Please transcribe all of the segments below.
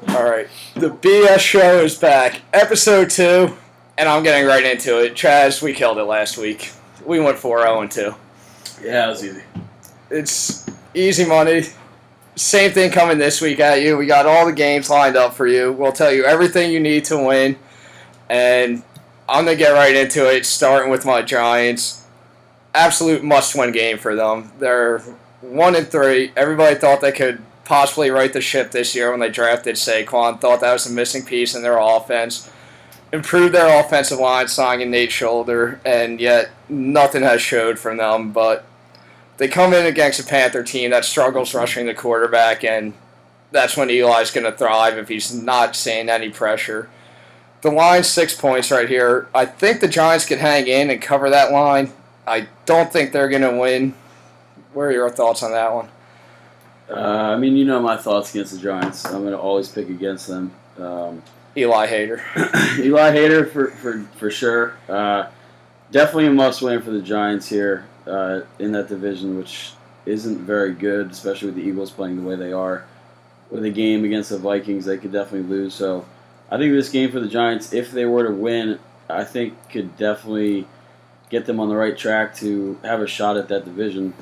All right, the BS show is back, episode 2, and I'm getting right into it. Chaz, we killed it last week. We went 4-0-2. Yeah, it was easy. It's easy money. Same thing coming this week at you. We got all the games lined up for you. We'll tell you everything you need to win, and I'm going to get right into it, starting with my Giants. Absolute must-win game for them. They're 1-3. Everybody thought they could possibly right the ship this year when they drafted Saquon. Thought that was a missing piece in their offense. Improved their offensive line, signing Nate Schroeder, and yet nothing has showed from them. But they come in against a Panther team that struggles rushing the quarterback, and that's when Eli's going to thrive if he's not seeing any pressure. The line's 6 points right here. I think the Giants could hang in and cover that line. I don't think they're going to win. What are your thoughts on that one? You know my thoughts against the Giants. I'm going to always pick against them. Eli Hader. Eli Hader for sure. Definitely a must-win for the Giants here in that division, which isn't very good, especially with the Eagles playing the way they are. With a game against the Vikings, they could definitely lose. So I think this game for the Giants, if they were to win, I think could definitely get them on the right track to have a shot at that division.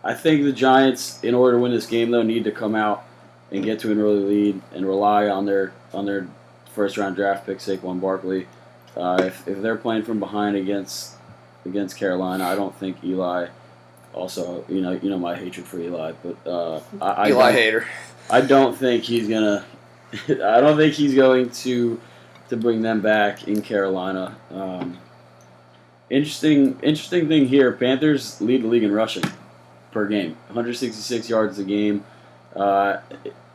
I think the Giants, in order to win this game, though, need to come out and get to an early lead and rely on their first-round draft pick, Saquon Barkley. If they're playing from behind against Carolina, I don't think Eli. Also, you know my hatred for Eli, but Eli Hader. I don't think he's gonna. I don't think he's going to bring them back in Carolina. Interesting thing here. Panthers lead the league in rushing per game, 166 yards a game.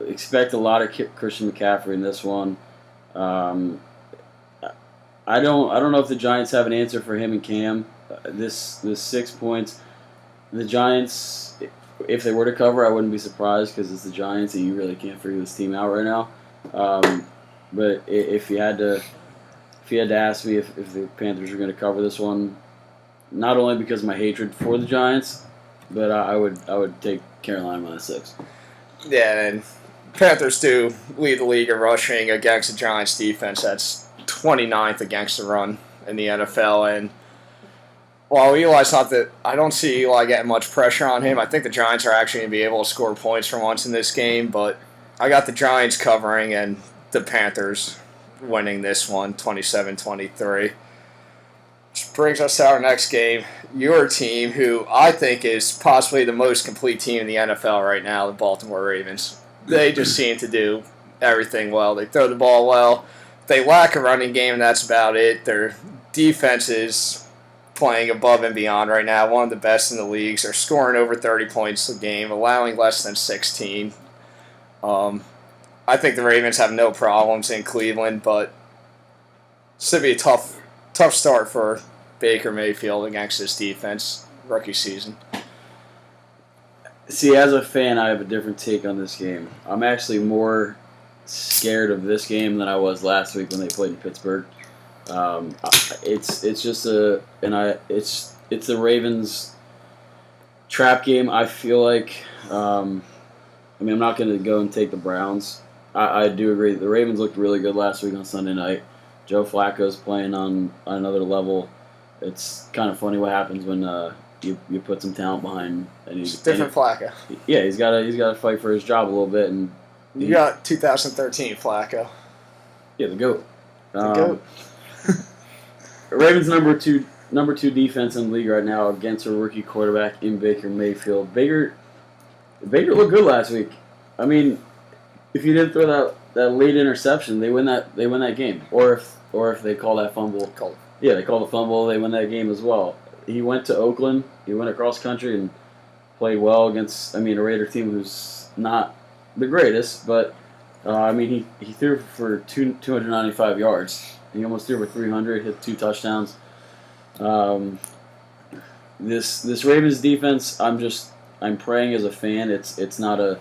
Expect a lot of Christian McCaffrey in this one. I don't know if the Giants have an answer for him and Cam. This 6 points. The Giants, if they were to cover, I wouldn't be surprised because it's the Giants and you really can't figure this team out right now. But if you had to ask me if the Panthers are going to cover this one, not only because of my hatred for the Giants, but I would take Carolina -6. Yeah, and Panthers do lead the league in rushing against the Giants defense. That's 29th against the run in the NFL. And while Eli's not that, I don't see Eli getting much pressure on him. I think the Giants are actually going to be able to score points for once in this game, but I got the Giants covering and the Panthers winning this one, 27-23. Which brings us to our next game. Your team, who I think is possibly the most complete team in the NFL right now, the Baltimore Ravens. They just seem to do everything well. They throw the ball well. They lack a running game, and that's about it. Their defense is playing above and beyond right now, one of the best in the leagues. They're scoring over 30 points a game, allowing less than 16. I think the Ravens have no problems in Cleveland, but it's going to be a tough start for Baker Mayfield against this defense, rookie season. See, as a fan, I have a different take on this game. I'm actually more scared of this game than I was last week when they played in Pittsburgh. It's just it's the Ravens trap game. I feel like I'm not going to go and take the Browns. I do agree that the Ravens looked really good last week on Sunday night. Joe Flacco's playing on another level. It's kind of funny what happens when you put some talent behind. And he's different Flacco. Yeah, he's got to fight for his job a little bit. And you got 2013 Flacco. Yeah, the GOAT. The GOAT. Ravens number two defense in the league right now against a rookie quarterback in Baker Mayfield. Baker looked good last week. I mean, if you didn't throw that late interception, they win that game. Or if they call that fumble, they call the fumble, they win that game as well. He went to Oakland, he went across country and played well against a Raider team who's not the greatest, but he threw for 295 yards. He almost threw for 300, hit 2 touchdowns. This Ravens defense, I'm praying as a fan it's not a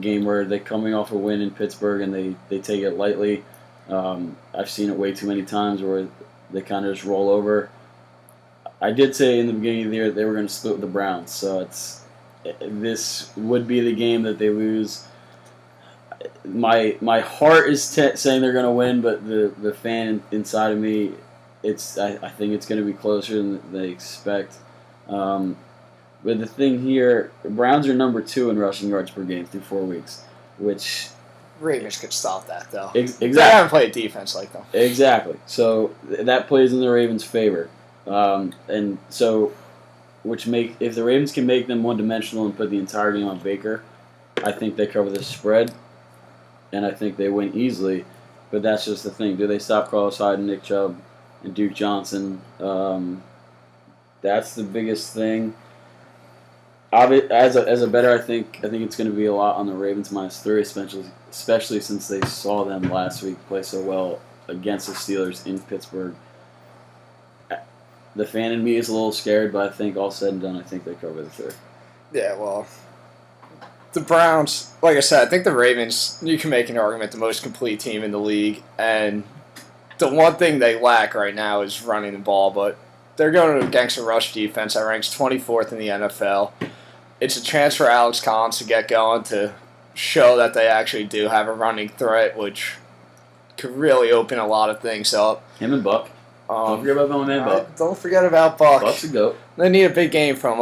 game where they're coming off a win in Pittsburgh and they take it lightly. I've seen it way too many times where they kind of just roll over. I did say in the beginning of the year they were going to split with the Browns, so this would be the game that they lose. my heart is saying they're going to win, but the fan inside of me, I think it's going to be closer than they expect. But the thing here, Browns are number 2 in rushing yards per game through 4 weeks, which Ravens could stop that though. Exactly. They haven't played defense like them. Exactly. So that plays in the Ravens' favor, and so if the Ravens can make them one-dimensional and put the entire game on Baker, I think they cover the spread, and I think they win easily. But that's just the thing. Do they stop Carlos Hyde and Nick Chubb and Duke Johnson? That's the biggest thing. As a bettor, I think it's going to be a lot on the Ravens -3, especially since they saw them last week play so well against the Steelers in Pittsburgh. The fan in me is a little scared, but I think all said and done, I think they cover the 3. Yeah, well, the Browns, like I said, I think the Ravens, you can make an argument, the most complete team in the league, and the one thing they lack right now is running the ball, but they're going against a rush defense that ranks 24th in the NFL. It's a chance for Alex Collins to get going, to show that they actually do have a running threat, which could really open a lot of things up. Him and Buck. Don't forget about my man Buck. Don't forget about Buck. Buck's a goat. They need a big game from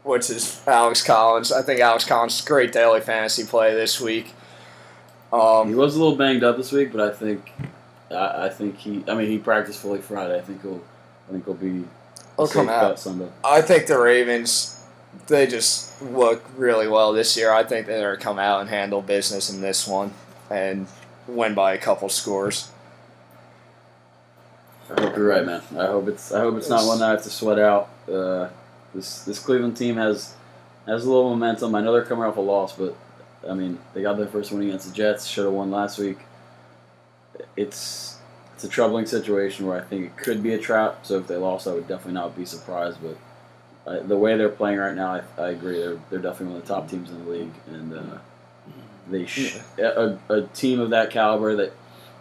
Alex Collins. I think Alex Collins is a great daily fantasy play this week. He was a little banged up this week, but I think he practiced fully Friday. I think he'll be a safe bet Sunday. I think the Ravens, they just look really well this year. I think they're going to come out and handle business in this one and win by a couple scores. I hope you're right, man. I hope it's not one that I have to sweat out. This Cleveland team has a little momentum. I know they're coming off a loss, but I mean they got their first win against the Jets. Should have won last week. It's a troubling situation where I think it could be a trap. So if they lost, I would definitely not be surprised. But the way they're playing right now, I agree. They're definitely one of the top teams in the league, and a team of that caliber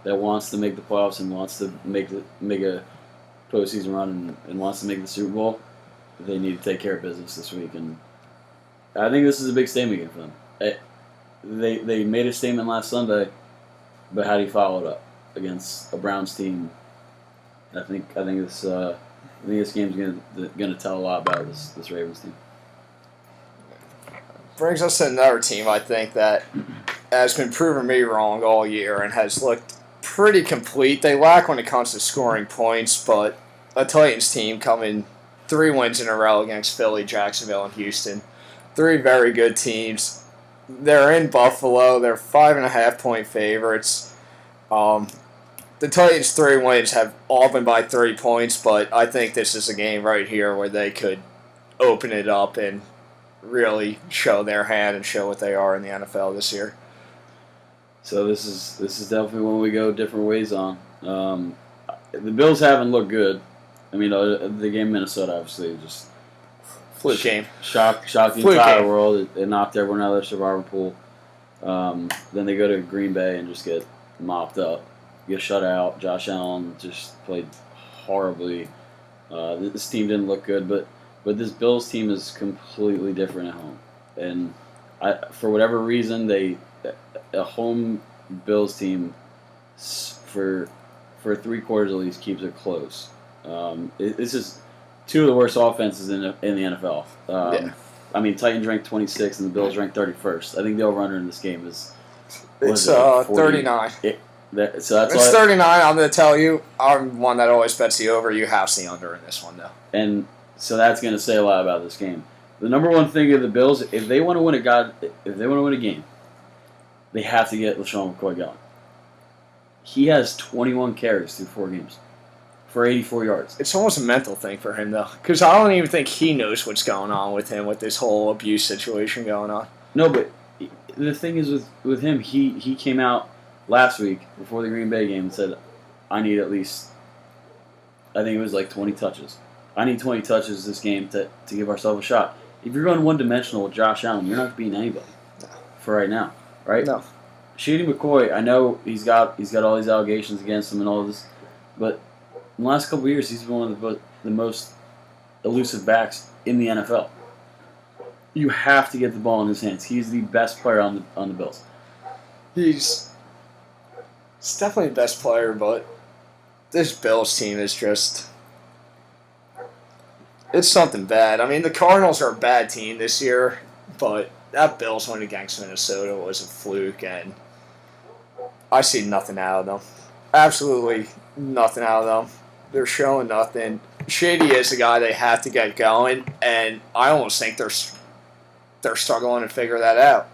that wants to make the playoffs and wants to make a postseason run and wants to make the Super Bowl, they need to take care of business this week. And I think this is a big statement game for them. They made a statement last Sunday, but how do you follow it up against a Browns team? I think this game's gonna tell a lot about this Ravens team. Brings us to another team I think that has been proving me wrong all year and has looked pretty complete. They lack when it comes to scoring points, but a Titans team coming 3 wins in a row against Philly, Jacksonville, and Houston. 3 very good teams. They're in Buffalo. They're 5.5-point favorites. The Titans' 3 wins have all been by 3 points, but I think this is a game right here where they could open it up and really show their hand and show what they are in the NFL this year. So this is definitely one we go different ways on. The Bills haven't looked good. I mean, the game in Minnesota obviously just Fluke game. Shocked the entire world. It knocked everyone out of their survivor pool. Then they go to Green Bay and just get mopped up, get shut out. Josh Allen just played horribly. This team didn't look good, but this Bills team is completely different at home. And for whatever reason, a home Bills team for 3 quarters at least keeps it close. This is 2 of the worst offenses in the NFL. I mean, Titans ranked 26th and the Bills ranked 31st. I think the over-under in this game is 39. It's 39. I'm going to tell you, I'm one that always bets the over. You have the under in this one, though. And so that's going to say a lot about this game. The number one thing of the Bills, if they want to win a game, they have to get LaShawn McCoy going. He has 21 carries through 4 games for 84 yards. It's almost a mental thing for him, though, because I don't even think he knows what's going on with him with this whole abuse situation going on. No, but the thing is with him, he came out last week before the Green Bay game and said, I need at least, I think it was like 20 touches. I need 20 touches this game to give ourselves a shot. If you're going one-dimensional with Josh Allen, you're not beating anybody for right now, right? No. Shady McCoy, I know he's got all these allegations against him and all this, but in the last couple of years, he's been one of the most elusive backs in the NFL. You have to get the ball in his hands. He's the best player on the Bills. He's definitely the best player, but this Bills team is just... It's something bad. I mean, the Cardinals are a bad team this year, but that Bills win against Minnesota was a fluke, and I see nothing out of them. Absolutely nothing out of them. They're showing nothing. Shady is the guy they have to get going, and I almost think they're struggling to figure that out.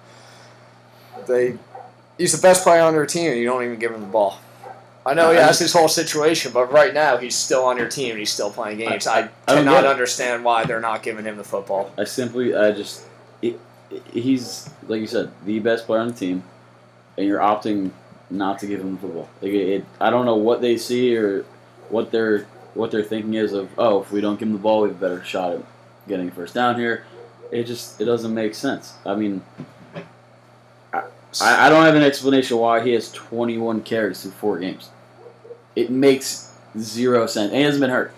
He's the best player on their team, and you don't even give him the ball. I know he has his whole situation, but right now he's still on your team and he's still playing games. I cannot understand why they're not giving him the football. He's, like you said, the best player on the team, and you're opting not to give him the football. I don't know what they see or what their thinking is of, if we don't give him the ball, we have a better shot at getting first down here. It doesn't make sense. I mean, I don't have an explanation why he has 21 carries through 4 games. It makes zero sense. And he hasn't been hurt.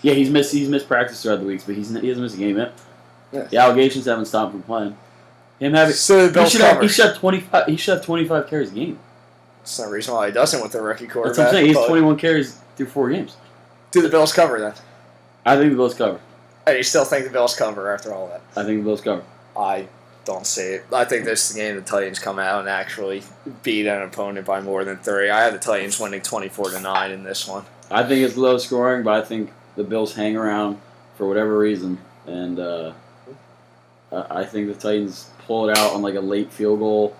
Yeah, he's missed practice throughout the weeks, but he hasn't missed a game yet. Yeah. The allegations haven't stopped him playing. He should have 25 carries a game. That's no reason why he doesn't with the rookie quarterback. That's what I'm saying. He's 21 carries through 4 games. Do the Bills cover then? I think the Bills cover. And you still think the Bills cover after all that? I think the Bills cover. I don't see it. I think this is the game the Titans come out and actually beat an opponent by more than 3. I have the Titans winning 24-9 in this one. I think it's low scoring, but I think the Bills hang around for whatever reason, and I think the Titans pull it out on like a late field goal.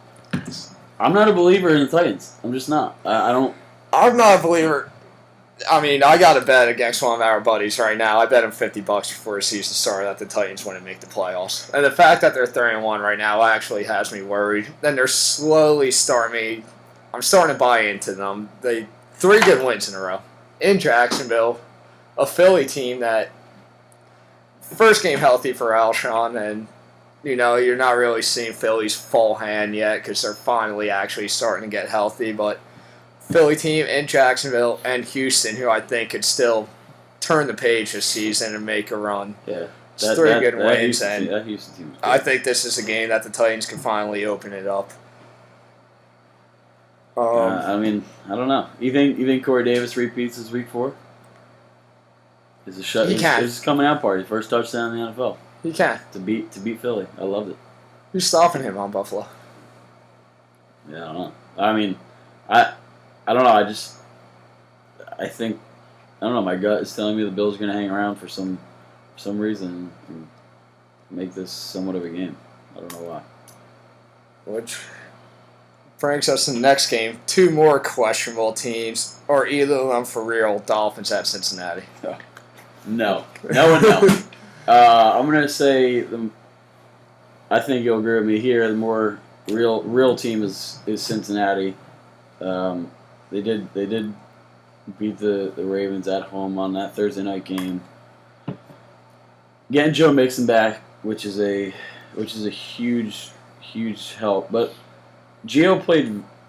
I'm not a believer in the Titans. I'm just not. I'm not a believer. I mean, I got a bet against one of our buddies right now. I bet him $50 before the season started that the Titans wouldn't make the playoffs. And the fact that they're 3-1 right now actually has me worried. Then they're slowly I'm starting to buy into them. 3 good wins in a row. In Jacksonville, a Philly team that first game healthy for Alshon, and you're not really seeing Philly's full hand yet because they're finally actually starting to get healthy, but Philly team in Jacksonville and Houston, who I think could still turn the page this season and make a run. Yeah, it's 3 good wins, and that Houston team. I think this is a game that the Titans can finally open it up. I mean, I don't know. You think Corey Davis repeats his week 4? Is it shut? He can. It's coming out party. First touchdown in the NFL. He can to beat Philly. I loved it. Who's stopping him on Buffalo? Yeah, I don't know. I mean, I don't know. I think, I don't know. My gut is telling me the Bills are going to hang around for some reason and make this somewhat of a game. I don't know why. Which brings us to the next game. 2 more questionable teams, or either of them for real. Dolphins at Cincinnati. No. I'm going to say I think you'll agree with me here. The more real team is Cincinnati. They did beat the Ravens at home on that Thursday night game. Getting Joe Mixon back, which is a huge help. But Gio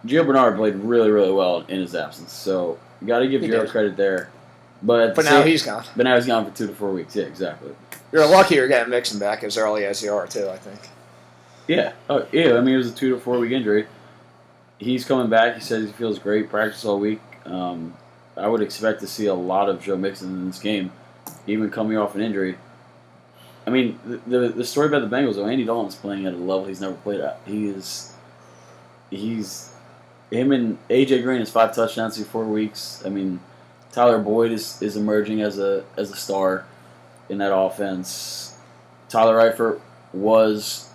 Bernard played really, really well in his absence. So you got to give Gio credit there. But now he's gone. But now he's gone for 2 to 4 weeks. Yeah, exactly. You're lucky you're getting Mixon back as early as you are too, I think. Yeah. Oh, yeah. I mean, it was a 2 to 4 week injury. He's coming back. He says he feels great. Practice all week. I would expect to see a lot of Joe Mixon in this game, even coming off an injury. I mean, the story about the Bengals, though, Andy Dalton's playing at a level he's never played at. Him and A.J. Green has 5 touchdowns through 4 weeks. I mean, Tyler Boyd is emerging as a star in that offense. Tyler Eifert was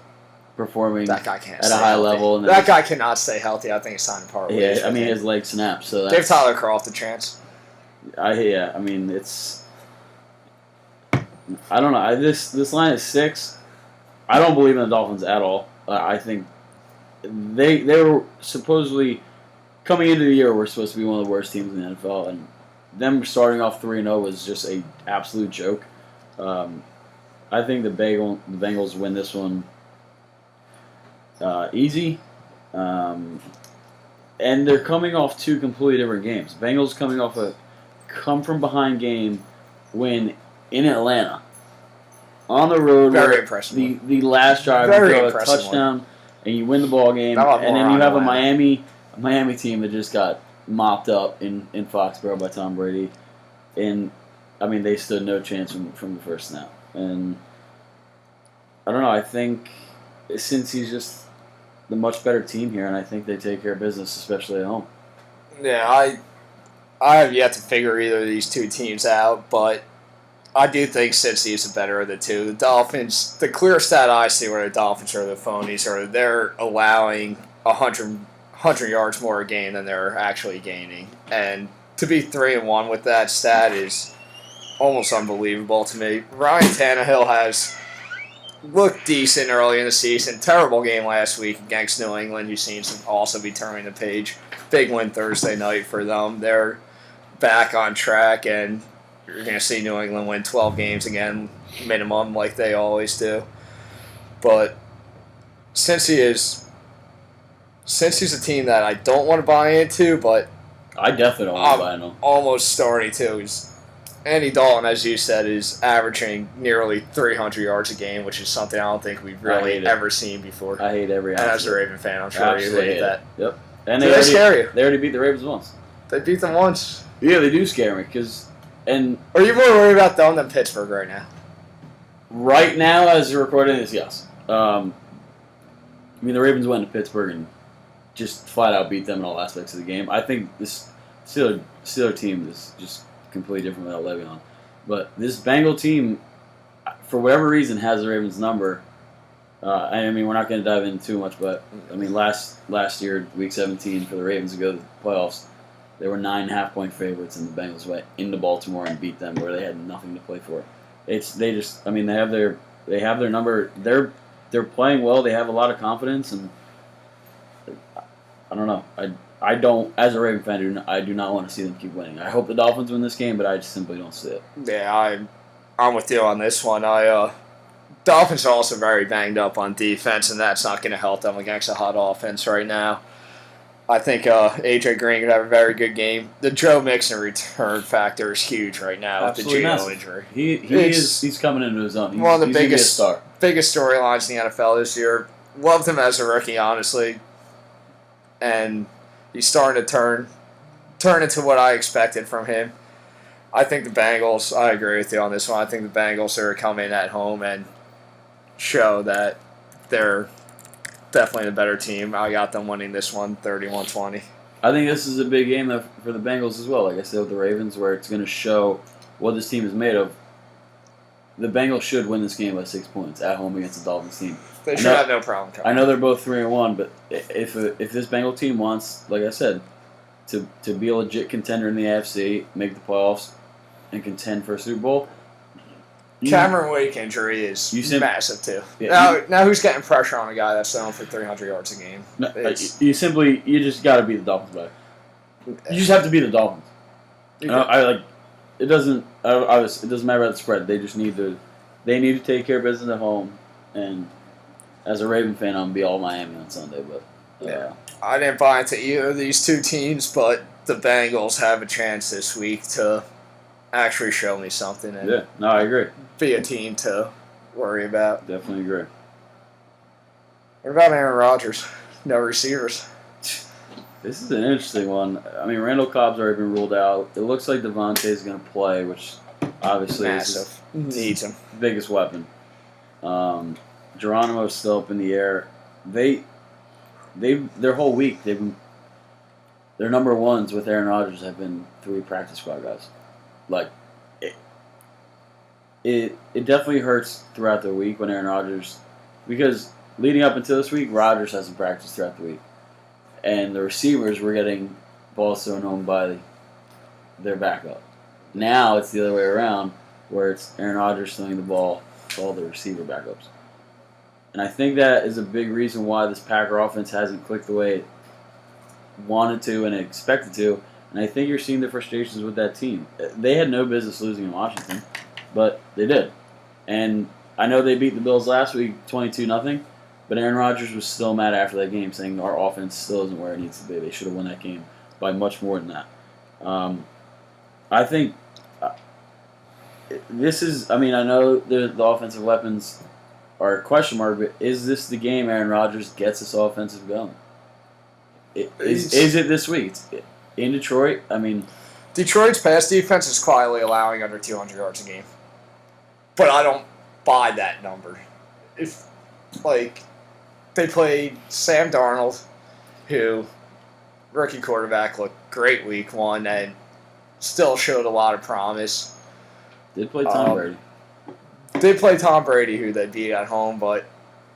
performing that guy can't at a high level. And that guy cannot stay healthy. I think he's signed part ways. Yeah, I mean, his leg snapped. So give Tyler Croft a chance. I mean, it's... I don't know. This line is 6. I don't believe in the Dolphins at all. I think they were supposedly... Coming into the year, we're supposed to be one of the worst teams in the NFL, and them starting off 3-0 was just an absolute joke. I think the Bengals win this one easy. And they're coming off 2 completely different games. Bengals coming off a come-from-behind game win in Atlanta. On the road. Very impressive. The last drive, very throw a impressive touchdown. and you win the ball game, and then you have a Miami team that just got mopped up in Foxborough by Tom Brady, and I mean they stood no chance from the first snap. And I don't know. I think since he's just the much better team here, and I think they take care of business, especially at home. Yeah, I have yet to figure either of these two teams out, but I do think Cincy is the better of the two. The Dolphins, the clear stat I see where the Dolphins are the phonies, are they're allowing 100 yards more a game than they're actually gaining. And to be 3-1 with that stat is almost unbelievable to me. Ryan Tannehill has looked decent early in the season. Terrible game last week against New England. You seems to also be turning the page. Big win Thursday night for them. They're back on track, and you're going to see New England win 12 games again, minimum, like they always do. But since he's a team that I don't want to buy into, but I definitely don't want to buy into. Almost starting to. Andy Dalton, as you said, is averaging nearly 300 yards a game, which is something I don't think we've really ever seen before. I hate every aspect. And as a Raven fan, I'm sure you hate that. Yep. And they scare you. They already beat the Ravens once. They beat them once. Yeah, they do scare me. Are you more worried about them than Pittsburgh right now? Right now, as you're recording this, yes. I mean, the Ravens went to Pittsburgh and just flat out beat them in all aspects of the game. I think this Steeler team is just completely different without Le'Veon. But this Bengal team, for whatever reason, has the Ravens' number. I mean, we're not going to dive into too much, but I mean, last year, Week 17, for the Ravens to go to the playoffs, they were 9.5-point favorites, and the Bengals went into Baltimore and beat them, where they had nothing to play for. They have their number. They're playing well. They have a lot of confidence, and I don't know. I don't, as a Raven fan, I do not want to see them keep winning. I hope the Dolphins win this game, but I just simply don't see it. Yeah, I'm with you on this one. Dolphins are also very banged up on defense, and that's not going to help them against a hot offense right now. I think A.J. Green could have a very good game. The Joe Mixon return factor is huge right now with the Geno injury. He's coming into his own. One of the biggest storylines in the NFL this year. Loved him as a rookie, honestly. And he's starting to turn into what I expected from him. I think the Bengals, I agree with you on this one. I think the Bengals are coming at home and show that they're definitely the better team. I got them winning this one 31-20. I think this is a big game for the Bengals as well. Like I said with the Ravens, where it's going to show what this team is made of. The Bengals should win this game by 6 points at home against the Dolphins team. They should have no problem coming. I know they're both 3-1, but if this Bengal team wants, like I said, to be a legit contender in the AFC, make the playoffs, and contend for a Super Bowl. Cameron Wake injury is massive too. Yeah, now who's getting pressure on a guy that's throwing for 300 yards a game? You just got to beat the Dolphins by. You just have to beat the Dolphins. It doesn't matter about the spread. They just need to take care of business at home. And as a Raven fan, I'm gonna be all Miami on Sunday. But I didn't buy into either of these two teams, but the Bengals have a chance this week to actually show me something. And I agree. Be a team to worry about. Definitely agree. What about Aaron Rodgers? No receivers. This is an interesting one. I mean, Randall Cobb's already been ruled out. It looks like Devontae's going to play, which obviously is needs him. Biggest weapon. Geronimo's still up in the air. Their whole week their number ones with Aaron Rodgers have been 3 practice squad guys. Like it definitely hurts throughout the week when Aaron Rodgers, because leading up until this week, Rodgers hasn't practiced throughout the week, and the receivers were getting balls thrown home by their backup. Now it's the other way around, where it's Aaron Rodgers throwing the ball to all the receiver backups. And I think that is a big reason why this Packer offense hasn't clicked the way it wanted to and expected to. And I think you're seeing the frustrations with that team. They had no business losing in Washington, but they did. And I know they beat the Bills last week 22-0, but Aaron Rodgers was still mad after that game, saying our offense still isn't where it needs to be. They should have won that game by much more than that. I think this is, I mean, I know the offensive weapons are a question mark. But is this the game Aaron Rodgers gets this offensive going? Is it this week? In Detroit, I mean, Detroit's pass defense is quietly allowing under 200 yards a game, but I don't buy that number. If they played Sam Darnold, who rookie quarterback looked great week one and still showed a lot of promise. Did play Tom Brady. Did play Tom Brady, who they beat at home, but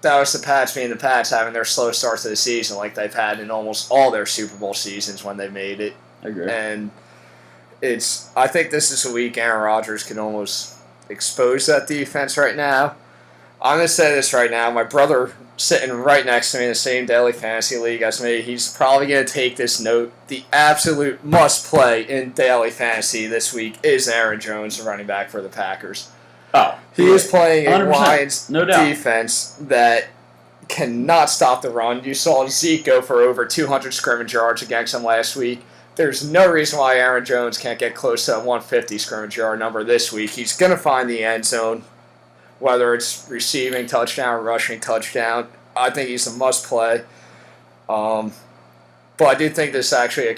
that was the Pats being the Pats, having their slow start to the season like they've had in almost all their Super Bowl seasons when they made it. I agree. And I think this is a week Aaron Rodgers can almost expose that defense right now. I'm going to say this right now. My brother sitting right next to me in the same daily fantasy league as me, he's probably going to take this note. The absolute must-play in daily fantasy this week is Aaron Jones, the running back for the Packers. Oh, he is playing a 100%, Lions no doubt. defense that cannot stop the run. You saw Zeke go for over 200 scrimmage yards against him last week. There's no reason why Aaron Jones can't get close to a 150 scrimmage yard number this week. He's going to find the end zone, whether it's receiving touchdown or rushing touchdown. I think he's a must-play. But I do think this is actually a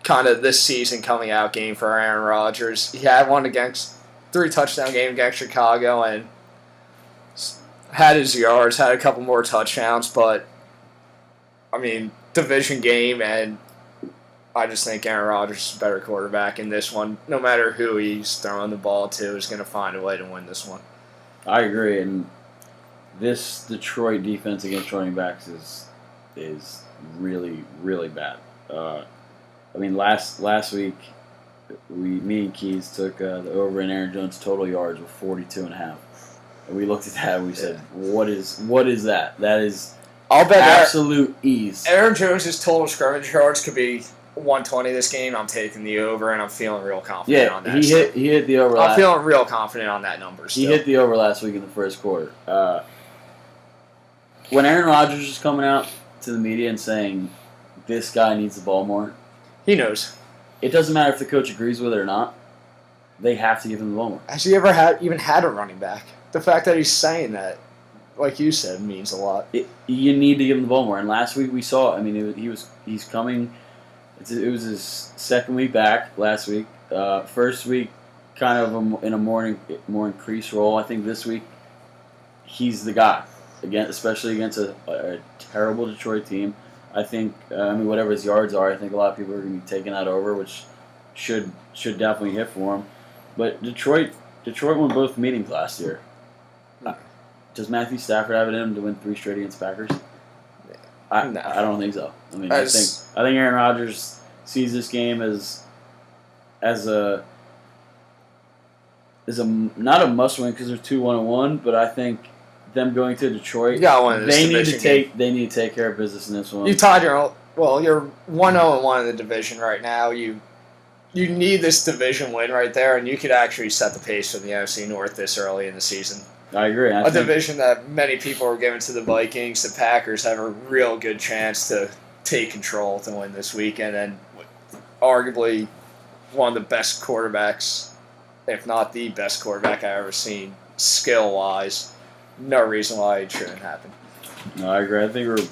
kind of this season coming out game for Aaron Rodgers. He had one against 3-touchdown game against Chicago and had his yards, had a couple more touchdowns, but I mean, division game, and I just think Aaron Rodgers is a better quarterback in this one. No matter who he's throwing the ball to, is going to find a way to win this one. I agree, and this Detroit defense against running backs is really, really bad. I mean, last week, me and Keys took the over in Aaron Jones' total yards with 42.5. And we looked at that and we said, what is that? That is I'll bet absolute ease. Aaron Jones' total scrimmage yards could be 120 this game. I'm taking the over, and I'm feeling real confident on that. He hit the over. I'm feeling real confident on that number still. He hit the over last week in the first quarter. When Aaron Rodgers is coming out to the media and saying, this guy needs the ball more, he knows. It doesn't matter if the coach agrees with it or not. They have to give him the ball more. Has he ever even had a running back? The fact that he's saying that, like you said, means a lot. You need to give him the ball more. And last week we saw. I mean, he's coming. It was his second week back last week. First week, kind of in a more increased role. I think this week, he's the guy. Again, especially against a terrible Detroit team. I think, whatever his yards are, I think a lot of people are going to be taking that over, which should definitely hit for him. But Detroit won both meetings last year. Does Matthew Stafford have it in him to win 3 straight against Packers? I don't think so. I mean, I think Aaron Rodgers sees this game as a not a must win because they're 2-1-1, but I think them going to Detroit, they need to take care of business in this one. You tied you're 1-0-1 in the division right now. You need this division win right there, and you could actually set the pace for the NFC North this early in the season. I agree. A division that many people are giving to the Vikings. The Packers have a real good chance to take control to win this weekend, and arguably one of the best quarterbacks, if not the best quarterback I've ever seen, skill-wise. No reason why it shouldn't happen. No, I agree. I think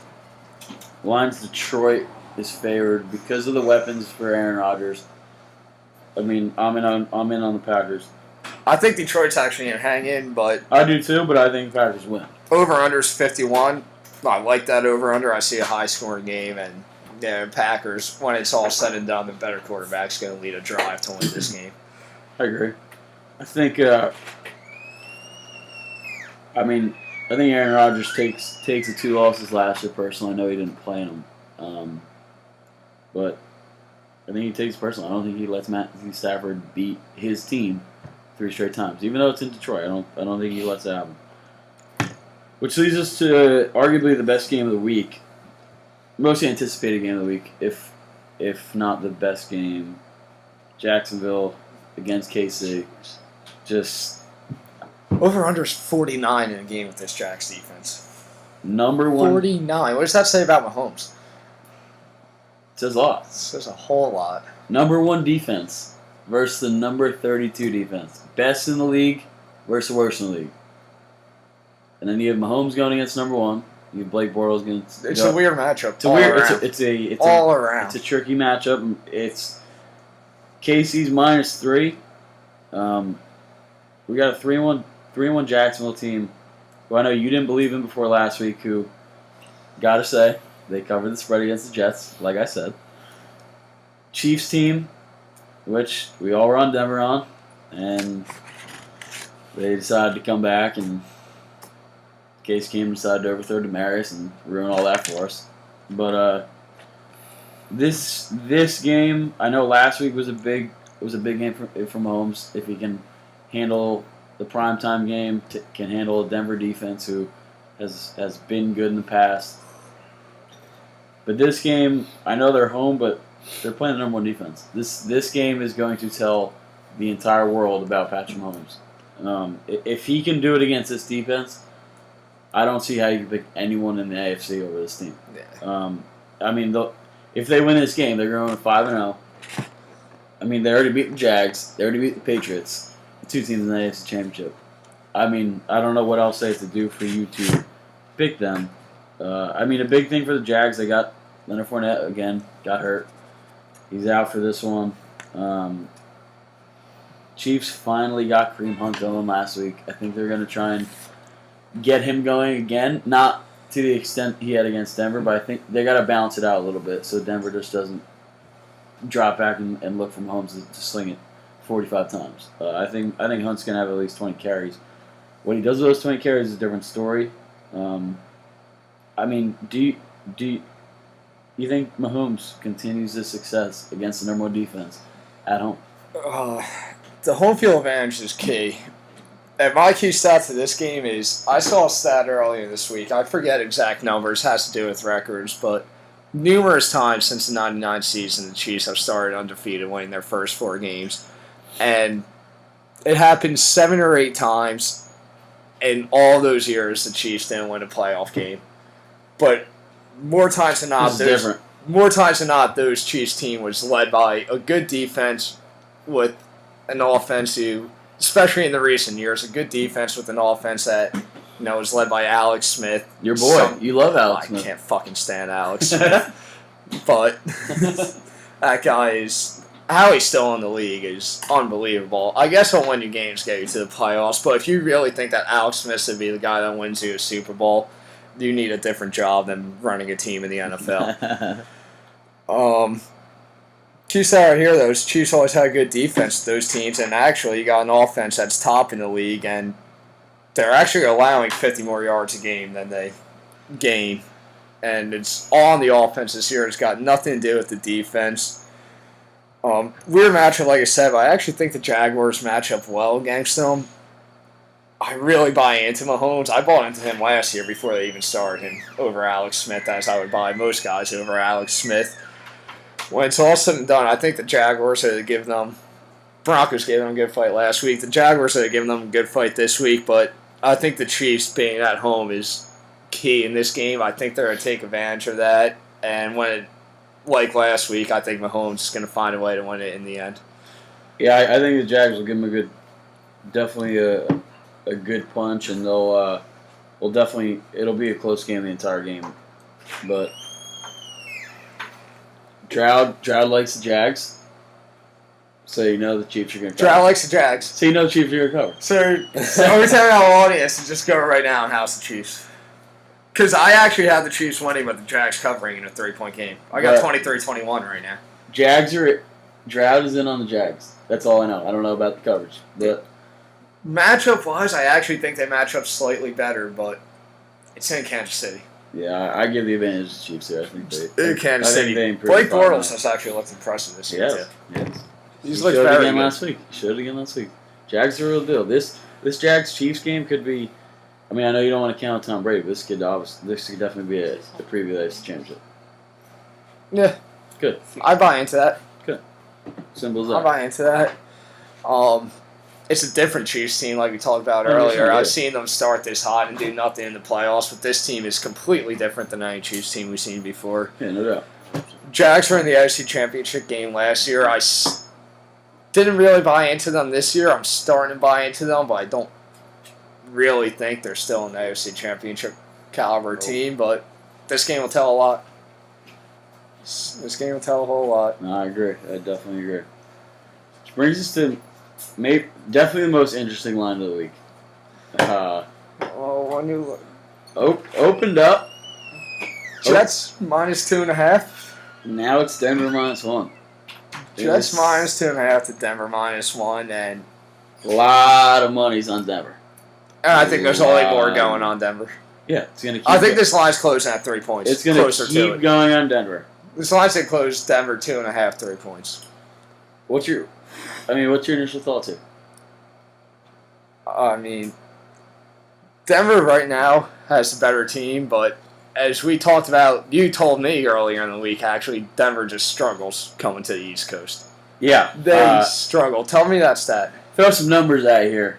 Lions Detroit is favored because of the weapons for Aaron Rodgers. I mean, I'm in on the Packers. I think Detroit's actually going to hang in, but I do too. But I think Packers win. Over/under's 51. I like that over/under. I see a high-scoring game, and Packers, when it's all said and done, the better quarterback's going to lead a drive to win this game. I agree. I think. I think Aaron Rodgers takes the 2 losses last year personally. I know he didn't play in them, but I think he takes it personally. I don't think he lets Matthew Stafford beat his team 3 straight times, even though it's in Detroit. I don't think he lets it happen. Which leads us to arguably the best game of the week, most anticipated game of the week, if not the best game. Jacksonville against KC. Just over/under's 49 in a game with this Jags defense. Number 1. 49. What does that say about Mahomes? It says a lot. It says a whole lot. Number 1 defense versus the number 32 defense. Best in the league versus worst in the league. And then you have Mahomes going against number 1. You have Blake Bortles against. It's a weird matchup. It's a weird. It's all around. It's a tricky matchup. It's KC's -3. We got a 3-1 Jacksonville team, who I know you didn't believe in before last week. Who, gotta say, they covered the spread against the Jets, like I said. Chiefs team, which we all were on Denver on, and they decided to come back, and Case Keenum decided to overthrow Demaryius and ruin all that for us. But this game, I know last week was a big game for Mahomes. If he can handle the primetime game, can handle a Denver defense who has been good in the past. But this game, I know they're home, but they're playing the number 1 defense. This game is going to tell the entire world about Patrick Mahomes. If he can do it against this defense, I don't see how you can pick anyone in the AFC over this team. Yeah. I mean, if they win this game, they're going 5-0. I mean, they already beat the Jags. They already beat the Patriots. The 2 teams in the AFC Championship. I mean, I don't know what else they have to do for you to pick them. I mean, a big thing for the Jags, they got Leonard Fournette again, got hurt. He's out for this one. Chiefs finally got Kareem Hunt going last week. I think they're going to try and get him going again. Not to the extent he had against Denver, but I think they got to balance it out a little bit so Denver just doesn't drop back and look for Mahomes to sling it 45 times. I think Hunt's going to have at least 20 carries. What he does with those 20 carries is a different story. I mean, do you think Mahomes continues this success against the number 1 defense at home? The home field advantage is key. And my key stat to this game is, I saw a stat earlier this week. I forget exact numbers, has to do with records, but numerous times since the 99 season, the Chiefs have started undefeated, winning their first 4 games. And it happened 7 or 8 times in all those years the Chiefs didn't win a playoff game. But more times than not, those Chiefs team was led by a good defense with an offense who, especially in the recent years, a good defense with an offense that was led by Alex Smith. Your boy, you love Alex Smith. I can't fucking stand Alex Smith, but that guy is, how he's still in the league is unbelievable. I guess he'll win you games, get you to the playoffs, but if you really think that Alex Smith should be the guy that wins you a Super Bowl, you need a different job than running a team in the NFL. Chiefs out here, those Chiefs always had a good defense, those teams, and actually you got an offense that's top in the league, and they're actually allowing 50 more yards a game than they gain. And it's all on the offense this year. It's got nothing to do with the defense. Weird matchup, like I said, but I actually think the Jaguars match up well against them. I really buy into Mahomes. I bought into him last year before they even started him over Alex Smith, as I would buy most guys over Alex Smith. When it's all said and done, I think the Jaguars are giving them. Broncos gave them a good fight last week. The Jaguars are giving them a good fight this week, but I think the Chiefs being at home is key in this game. I think they're going to take advantage of that, and like last week, I think Mahomes is going to find a way to win it in the end. Yeah, I think the Jags will give him definitely a good punch, and it'll be a close game the entire game. But Stroud likes the Jags, so you know the Chiefs are going to cover. Stroud likes the Jags. So you know the Chiefs are going to cover. So we're telling our audience to just go right now and house the Chiefs. Because I actually have the Chiefs winning, but the Jags covering in a 3-point game. I got 23-21 right now. Stroud is in on the Jags. That's all I know. I don't know about the coverage. But matchup-wise, I actually think they match up slightly better, but it's in Kansas City. Yeah, I give the advantage to the Chiefs here. I think Kansas City. Blake Bortles has actually looked impressive this year, too. Yes. He's looked very good. He showed it again last week. Jags are a real deal. This Jags-Chiefs game could be... I mean, I know you don't want to count Tom Brady, but this could definitely be a preview of the championship. Yeah. Good. I buy into that. Good. Simple as that. I buy into that. It's a different Chiefs team, like we talked about earlier. I've seen them start this hot and do nothing in the playoffs, but this team is completely different than any Chiefs team we've seen before. Yeah, no doubt. Jags were in the AFC Championship game last year. I didn't really buy into them this year. I'm starting to buy into them, but I don't really think they're still an AFC Championship caliber team, but this game will tell a lot. This game will tell a whole lot. No, I agree. I definitely agree. Which brings us to definitely the most interesting line of the week. Well, when you Opened up. Jets -2.5. Now it's Denver -1. Jets -2.5 to Denver -1, and a lot of money's on Denver. I think there's only more going on Denver. Yeah, it's gonna. I think this line's closing at 3 points. It's gonna keep going on Denver. This line said close Denver 2.5, 3 points. What's your initial thoughts here? I mean, Denver right now has a better team, but as we talked about, you told me earlier in the week, actually, Denver just struggles coming to the East Coast. Yeah. They struggle. Tell me that stat. Throw some numbers out here.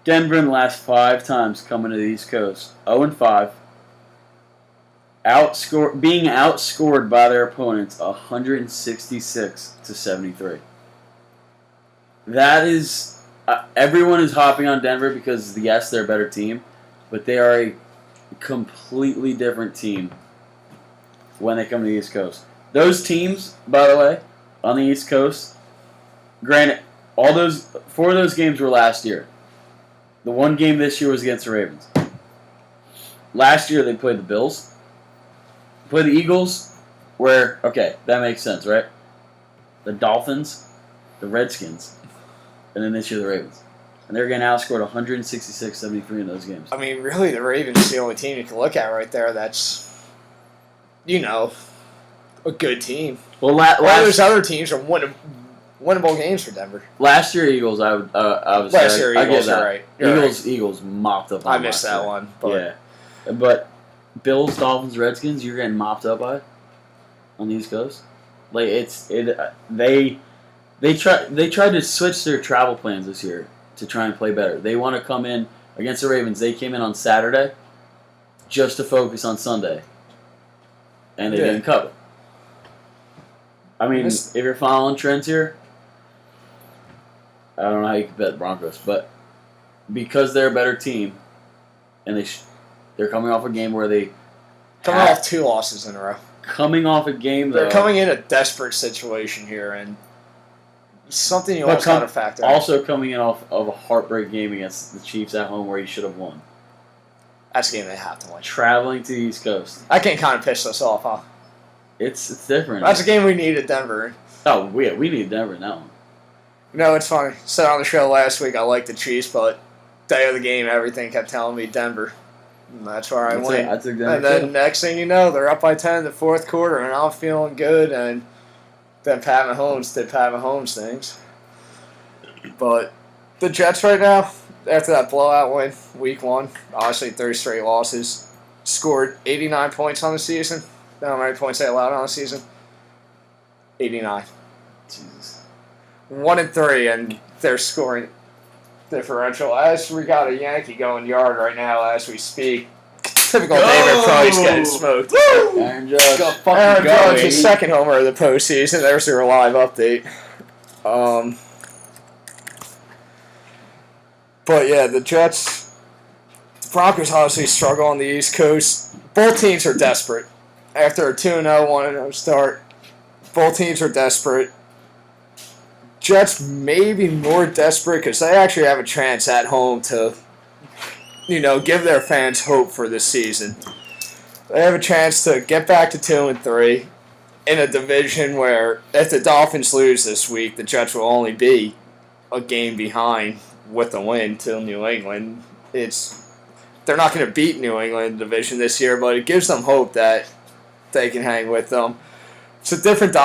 Denver in the last 5 times coming to the East Coast, 0-5. Being outscored by their opponents 166-73. That is... everyone is hopping on Denver because, yes, they're a better team, but they are a completely different team when they come to the East Coast. Those teams, by the way, on the East Coast, granted, 4 of those games were last year. The one game this year was against the Ravens. Last year they played the Bills, played the Eagles, that makes sense, right? The Dolphins, the Redskins, and then this year the Ravens. And they're getting outscored 166-73 in those games. I mean, really, the Ravens is the only team you can look at right there that's, a good team. Well, all those other teams are winnable games for Denver. Last year Eagles, I was last year Eagles, you're right. Eagles mopped up on I missed that one. But. Yeah. But Bills, Dolphins, Redskins, you're getting mopped up by on the East Coast. Like they tried to switch their travel plans this year to try and play better. They want to come in against the Ravens. They came in on Saturday just to focus on Sunday, and they didn't cover. I mean, if you're following trends here, I don't know how you can bet Broncos, but because they're a better team, and they're coming off a game where they coming off 2 losses in a row. Coming off a game, they're coming in a desperate situation here, and something you also got to factor. Also coming in off of a heartbreak game against the Chiefs at home where you should have won. That's a game they have to win. Traveling to the East Coast. I can kind of piss us off, huh? It's different. That's a game we need at Denver. Oh, we need Denver in that one. No, it's funny. Said on the show last week I liked the Chiefs, but day of the game, everything kept telling me Denver. And that's where I went. I took Denver and then too. next thing you know, they're up by 10 in the 4th quarter, and I'm feeling good, and then Pat Mahomes did Pat Mahomes things. But the Jets right now, after that blowout win, week 1, obviously 3 straight losses, scored 89 points on the season. You know how many points they allowed on the season? 89. Jesus. 1-3, and they're scoring differential. As we got a Yankee going yard right now as we speak. Typical David Price getting smoked. Woo! Aaron Judge. Aaron Judge, his second homer of the postseason. There's your live update. But yeah, the Jets, the Broncos obviously struggle on the East Coast. Both teams are desperate. After a 2-0, 1-0 start, both teams are desperate. Jets may be more desperate because they actually have a chance at home to, give their fans hope for this season. They have a chance to get back to 2-3 in a division where if the Dolphins lose this week, the Jets will only be a game behind with a win to New England. They're not going to beat New England in the division this year, but it gives them hope that they can hang with them. It's a different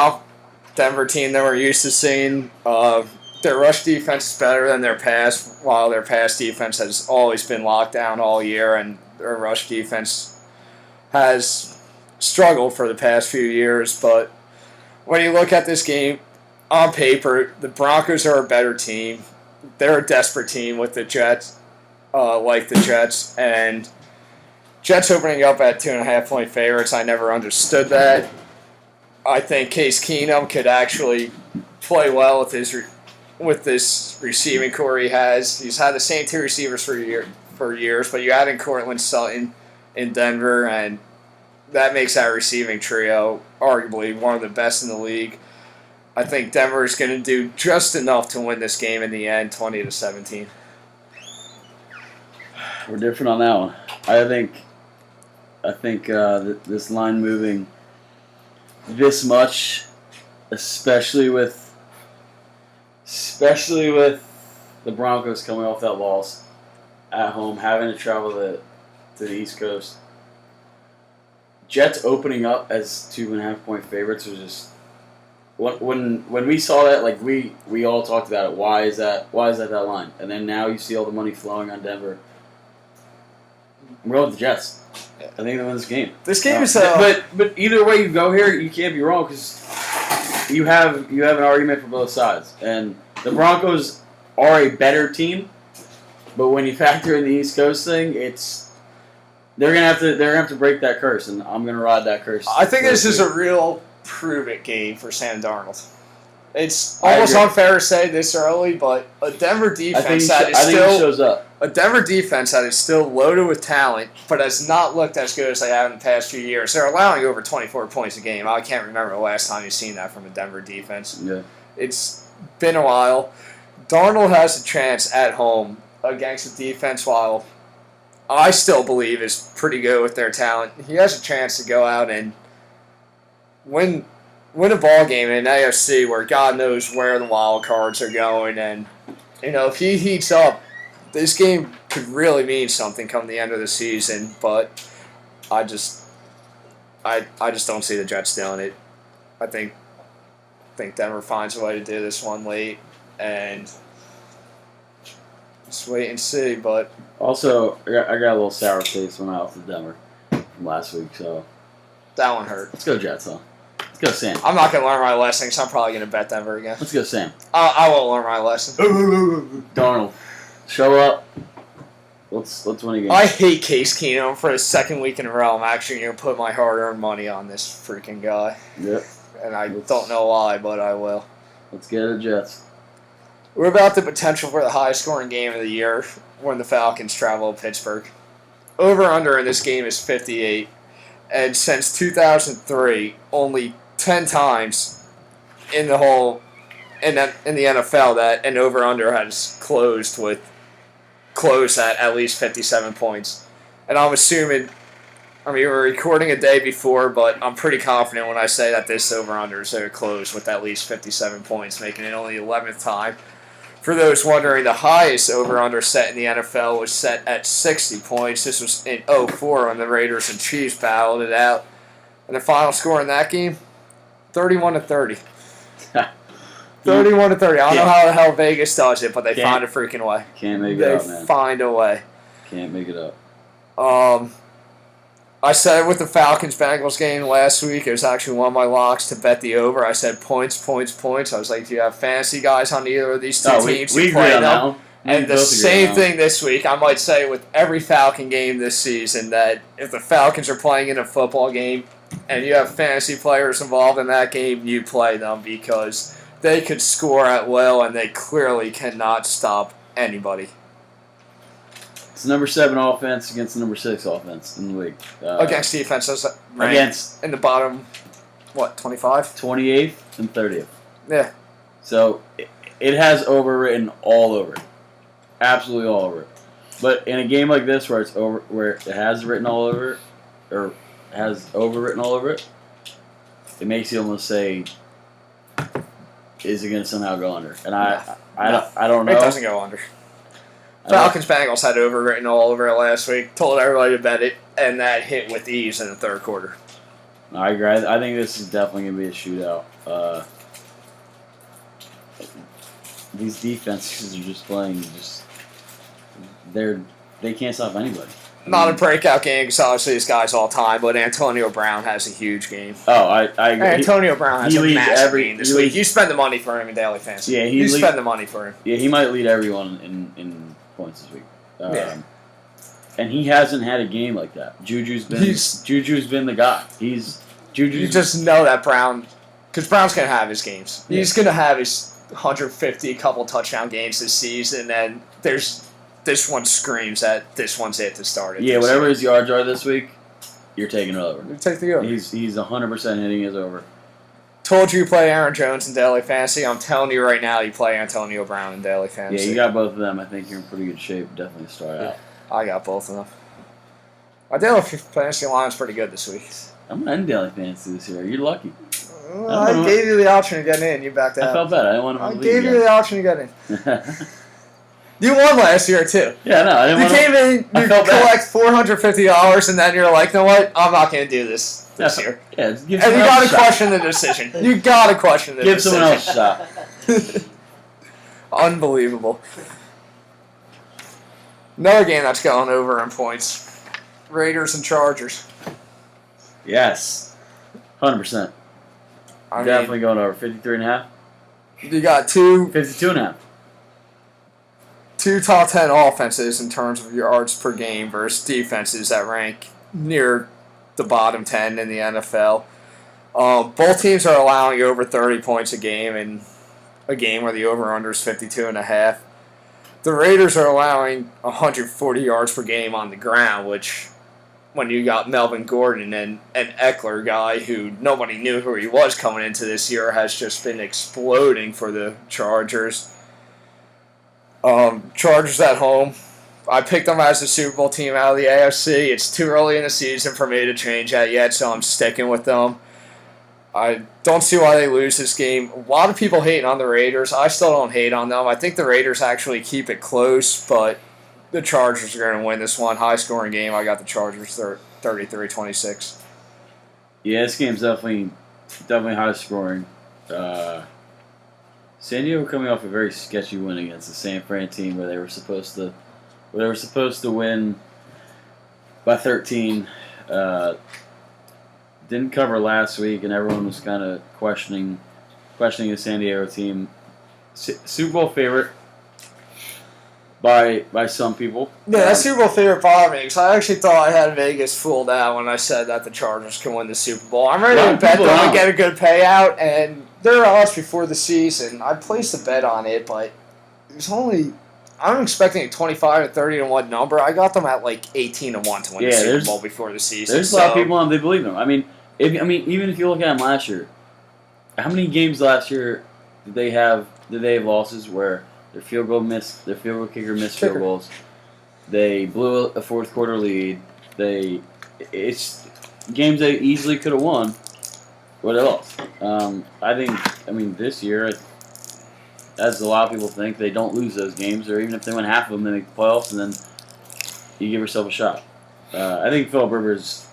Denver team that we're used to seeing. Their rush defense is better than their pass, while their pass defense has always been locked down all year, and their rush defense has struggled for the past few years. But when you look at this game, on paper, the Broncos are a better team. They're a desperate team with the Jets, like the Jets, and Jets opening up at 2.5-point favorites. I never understood that. I think Case Keenum could actually play well with this receiving core he has. He's had the same 2 receivers for for years, but you add in Cortland Sutton in Denver, and that makes that receiving trio arguably one of the best in the league. I think Denver is going to do just enough to win this game in the end, 20-17. We're different on that one. I think this line moving this much, especially with the Broncos coming off that loss at home, having to travel to the East Coast. Jets opening up as 2.5-point favorites was just when we saw that, like we all talked about it. Why is that that line? And then now you see all the money flowing on Denver. I'm going with the Jets. I think they win this game. This game is but either way you go here, you can't be wrong because you have an argument for both sides. And the Broncos are a better team, but when you factor in the East Coast thing, they're gonna have to break that curse, and I'm gonna ride that curse. I think this is a real prove-it game for Sam Darnold. It's almost unfair to say this early, but a Denver defense that is still loaded with talent, but has not looked as good as they have in the past few years. They're allowing over 24 points a game. I can't remember the last time you've seen that from a Denver defense. Yeah. It's been a while. Darnold has a chance at home against a defense, while I still believe is pretty good with their talent. He has a chance to go out and win a ball game in an AFC where God knows where the wild cards are going, and if he heats up, this game could really mean something come the end of the season. But I just don't see the Jets doing it. I think Denver finds a way to do this one late, and just wait and see. But also, I got a little sour taste when I was with Denver from last week, so that one hurt. Let's go Jets, though. Let's go Sam. I'm not going to learn my lesson because I'm probably going to bet Denver again. Let's go Sam. I won't learn my lesson. Darnold, show up. Let's win a game. I hate Case Keenum for the second week in a row. I'm actually going to put my hard-earned money on this freaking guy. Yep. And I don't know why, but I will. Let's get it, Jets. We're about the potential for the highest-scoring game of the year when the Falcons travel to Pittsburgh. Over-under in this game is 58. And since 2003, only 10 times in the NFL that an over-under has closed at least 57 points. And I'm assuming, we're recording a day before, but I'm pretty confident when I say that this over-under is going to close with at least 57 points, making it only the 11th time. For those wondering, the highest over-under set in the NFL was set at 60 points. This was in 2004 when the Raiders and Chiefs battled it out. And the final score in that game, 31-30. 31-30. I don't know how the hell Vegas does it, but they find a freaking way. Can't make it up, man. They find a way. Can't make it up. I said with the Falcons-Bengals game last week, it was actually one of my locks to bet the over. I said points. I was like, do you have fantasy guys on either of these two teams? We agree on that one. And the same thing this week. I might say with every Falcon game this season that if the Falcons are playing in a football game and you have fantasy players involved in that game, you play them because they could score at will and they clearly cannot stop anybody. It's number 7 offense against the number 6 offense in the league. Against defenses ranked in the bottom, 25? 28th and 30th. Yeah. So it has overwritten all over it. Absolutely all over it. But in a game like this where it has written all over it, or has overwritten all over it, it makes you almost say, is it going to somehow go under? And I don't know. It doesn't go under. Falcons-Bengals had overwritten all over it last week. Told everybody to bet it, and that hit with ease in the third quarter. I agree. I think this is definitely going to be a shootout. These defenses are just playing. They can't stop anybody. Not a breakout game because obviously this guy's all time, but Antonio Brown has a huge game. Oh, I agree. Antonio Brown has a massive game this week. You spend the money for him in daily fantasy. Yeah, you spend the money for him. Yeah, he might lead everyone in points this week. And he hasn't had a game like that. Juju's been the guy. You just know that Brown, because Brown's gonna have his games. Yeah. He's gonna have his 150 couple touchdown games this season, and there's this one screams that this one's it to start it. Yeah, whatever his yards are this week, you're taking it over. You take the over. He's 100% hitting his over. Told you play Aaron Jones in daily fantasy. I'm telling you right now, you play Antonio Brown in daily fantasy. Yeah, you got both of them. I think you're in pretty good shape. Definitely start out. I got both of them. My daily fantasy line's pretty good this week. I'm going to end daily fantasy this year. You're lucky. Well, I gave you the option of getting in. You backed out. I felt bad. I didn't want to. I gave you the option to get in. You won last year too. Yeah, no, I didn't want to. You came in, you collect $450, and then you're like, you know what? I'm not going to do this year. Yeah, and you got to question the decision. You got to question the decision. Give someone else a shot. Unbelievable. Another game that's going over in points. Raiders and Chargers. Yes. 100%. Definitely going over. 53.5. You got 52.5. Two top 10 offenses in terms of yards per game versus defenses that rank near the bottom 10 in the NFL. Both teams are allowing over 30 points a game in a game where the over-under is 52.5. The Raiders are allowing 140 yards per game on the ground, which when you got Melvin Gordon and an Eckler guy who nobody knew who he was coming into this year has just been exploding for the Chargers. Chargers at home. I picked them as the Super Bowl team out of the AFC. It's too early in the season for me to change that yet, so I'm sticking with them. I don't see why they lose this game. A lot of people hating on the Raiders. I still don't hate on them. I think the Raiders actually keep it close, but the Chargers are going to win this one. High-scoring game. I got the Chargers 33-26. Yeah, this game's definitely high-scoring. San Diego coming off a very sketchy win against the San Fran team where they were supposed to win by 13. Didn't cover last week, and everyone was kind of questioning the San Diego team. Super Bowl favorite by some people. Yeah, that's Super Bowl favorite bothered me because I actually thought I had Vegas fooled out when I said that the Chargers can win the Super Bowl. I'm ready to bet them and get a good payout, and there are odds before the season. I placed a bet on it, but it was only. I'm expecting a 25 to 30-1 number. I got them at like 18-1 to win the Super Bowl before the season. There's a lot of people on. They believe them. I mean, even if you look at them last year, how many games last year did they have losses where their field goal kicker missed field goals? They blew a fourth quarter lead. It's games they easily could have won, but they lost. This year, as a lot of people think, they don't lose those games, or even if they win half of them, they make the playoffs, and then you give yourself a shot. I think Philip Rivers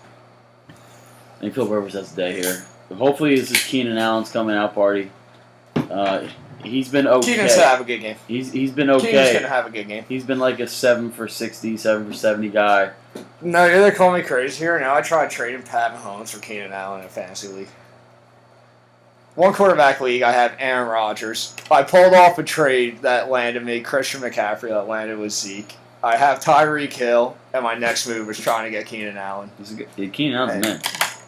has a day here. Hopefully, this is Keenan Allen's coming out party. He's been okay. Keenan's gonna have a good game. He's been okay. Keenan's gonna have a good game. He's been like a 7 for 60, 7 for 70 guy. No, you're calling me crazy here. Now I tried trading Pat Mahomes for Keenan Allen in a fantasy league. One quarterback league, I have Aaron Rodgers. I pulled off a trade that landed me Christian McCaffrey that landed with Zeke. I have Tyreek Hill, and my next move was trying to get Keenan Allen. Keenan Allen's man.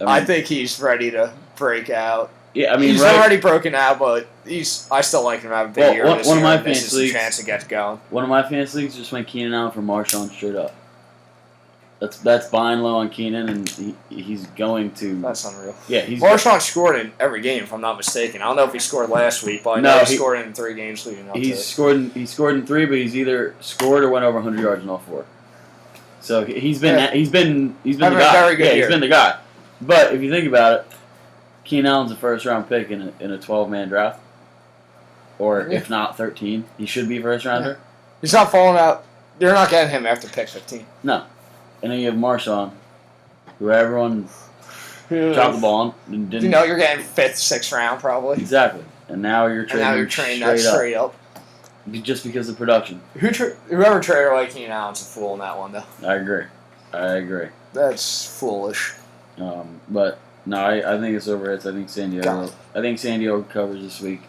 I think he's ready to break out. Yeah, he's already broken out, but I still like him to have a big year this year. One of my fantasy leagues, chance to get going. One of my fantasy leagues just went Keenan Allen for Marshawn straight up. That's buying low on Keenan, and he's going to. That's unreal. Yeah, Marshawn scored in every game, if I'm not mistaken. I don't know if he scored last week, but I know he scored in 3 games leading up to it. He scored in 3, but he's either scored or went over 100 yards in all 4. So he's been the guy. Very good year. He's been the guy. But if you think about it, Keenan Allen's a first-round pick in a 12-man draft, or if not 13, he should be a first-rounder. He's not falling out. You're not getting him after pick 15. No. And then you have Marshawn, who everyone dropped the ball on. And didn't. You're getting 5th, 6th round probably. Exactly. And now you're trading that straight up. Just because of production. Whoever traded like Keenan Allen's a fool in that one, though. I agree. That's foolish. But no, I think it's over. I think San Diego covers this week.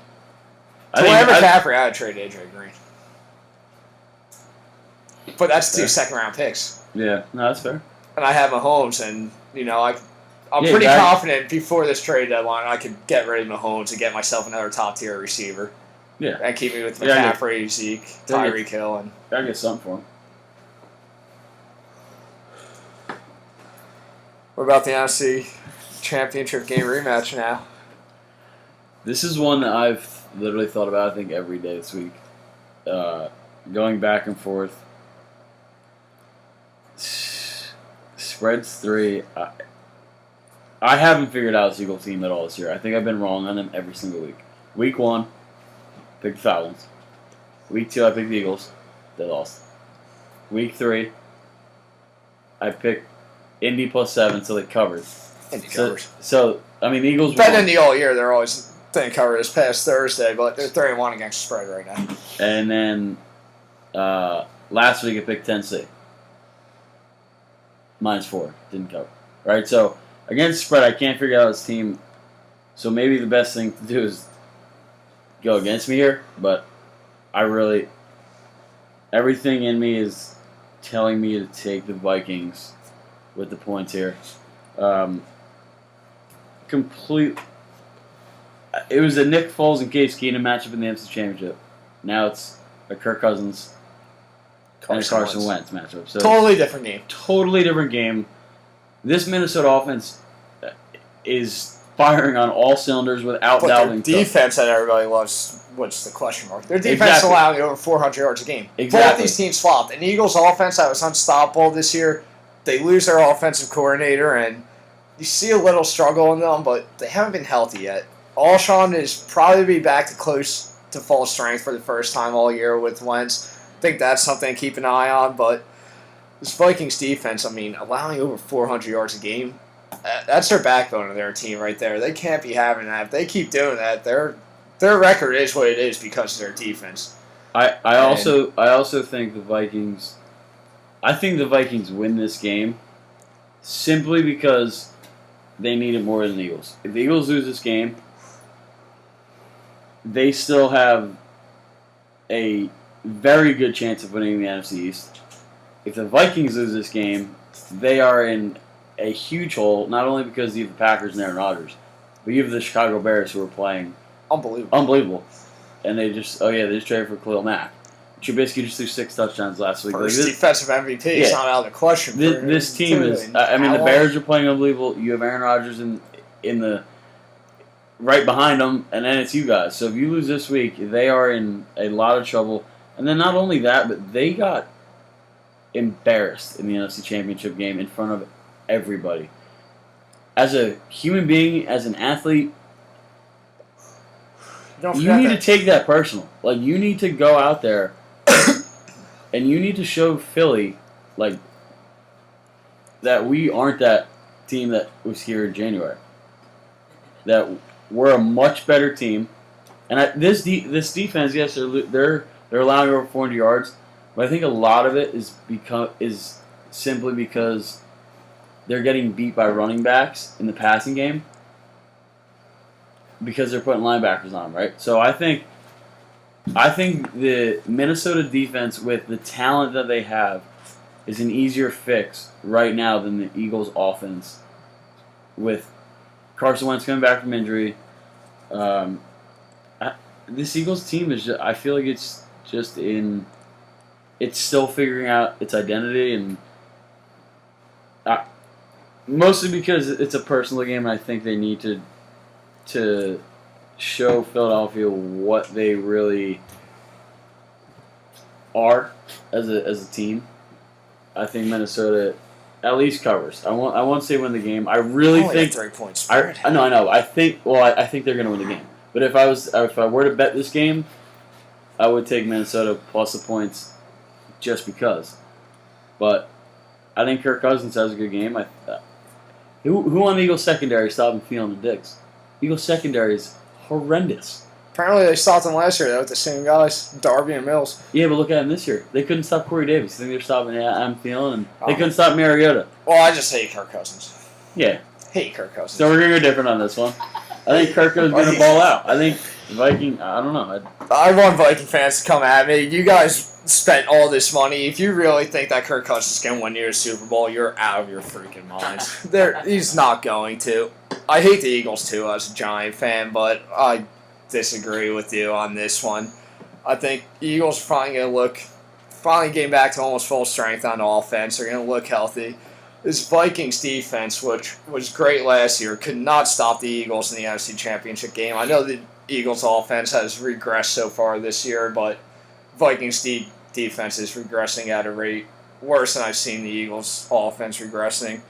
I think McCaffrey, I would trade AJ Green. But that's 2 second-round picks. Yeah, no, that's fair. And I have Mahomes, and I'm pretty confident before this trade deadline I could get rid of Mahomes and get myself another top-tier receiver. Yeah. And keep me with McCaffrey, Zeke, Tyreek Hill. And Gotta get something for him. What about the NFC Championship game rematch now? This is one that I've literally thought about, I think, every day this week. Going back and forth. Spreads 3. I haven't figured out this Eagles team at all this year. I think I've been wrong on them every single week. Week 1, picked the Falcons. Week 2, I picked the Eagles. They lost. Week 3, I picked Indy +7, so they covered. Indy covers. So I mean, the Eagles Bet won. Indy all year. They're always didn't cover this past Thursday, but they're 3-1 against the spread right now. And then last week I picked Tennessee. -4. Didn't cover. Right? So against the spread, I can't figure out this team. So maybe the best thing to do is go against me here. But I really... Everything in me is telling me to take the Vikings with the points here. It was a Nick Foles and Case Keenum matchup in the NFC Championship. Now it's a Kirk Cousins and a Carson Wentz matchup. So Totally different game. totally different game. This Minnesota offense is firing on all cylinders without But their Dalvin Cook. defense that everybody loves, what's the question mark? Their defense Exactly. allowing over 400 yards a game. Exactly. Both these teams flopped. And the Eagles' offense that was unstoppable this year, they lose their offensive coordinator, and you see a little struggle in them, but they haven't been healthy yet. Alshon is probably be back to close to full strength for the first time all year with Wentz. I think that's something to keep an eye on, but this Vikings defense, I mean, allowing over 400 yards a game, that's their backbone of their team right there. They can't be having that. If they keep doing that, their record is what it is because of their defense. I also think the Vikings. I think the Vikings win this game simply because they need it more than the Eagles. If the Eagles lose this game, they still have a very good chance of winning the NFC East. If the Vikings lose this game, they are in a huge hole, not only because you have the Packers and Aaron Rodgers, but you have the Chicago Bears who are playing unbelievable. And they just traded for Khalil Mack. Trubisky just threw 6 touchdowns last week. First defensive MVP is not out of the question. This team is. I mean, the Bears are playing unbelievable. You have Aaron Rodgers in the right behind them, and then it's you guys. So if you lose this week, they are in a lot of trouble. And then not only that, but they got embarrassed in the NFC Championship game in front of everybody. As a human being, as an athlete, you need to take that personal. Like, you need to go out there and you need to show Philly, like, that we aren't that team that was here in January. That we're a much better team. And this defense, yes, they're allowing over 400 yards, but I think a lot of it is simply because they're getting beat by running backs in the passing game because they're putting linebackers on them, right? So I think the Minnesota defense, with the talent that they have, is an easier fix right now than the Eagles' offense. With Carson Wentz coming back from injury, this Eagles team is I feel like it's still figuring out its identity, and mostly because it's a personal game, and I think they need to show Philadelphia what they really are as a team. I think Minnesota at least covers. I won't say win the game. I really think 3 points spread. I know. I think they're going to win the game. But if I were to bet this game, I would take Minnesota plus the points just because. But I think Kirk Cousins has a good game. Who on the Eagles secondary stopped him feeling the dicks? Eagles secondary is horrendous. Apparently they stopped him last year, though, with the same guys, Darby and Mills. Yeah, but look at him this year. They couldn't stop Corey Davis. I think they're stopping Adam Thielen, and they couldn't stop Mariota. Well, I just hate Kirk Cousins. Yeah. Hate Kirk Cousins. So we're going to go different on this one. I think Kirk is going to ball out. I think Viking, I don't know. I want Viking fans to come at me. You guys spent all this money. If you really think that Kirk Cousins is going to win your Super Bowl, you're out of your freaking minds. He's not going to. I hate the Eagles, too, as a Giant fan, but I disagree with you on this one. I think the Eagles are finally getting back to almost full strength on offense. They're going to look healthy. This Vikings defense, which was great last year, could not stop the Eagles in the NFC Championship game. I know the Eagles' offense has regressed so far this year, but Vikings defense is regressing at a rate worse than I've seen the Eagles' offense regressing.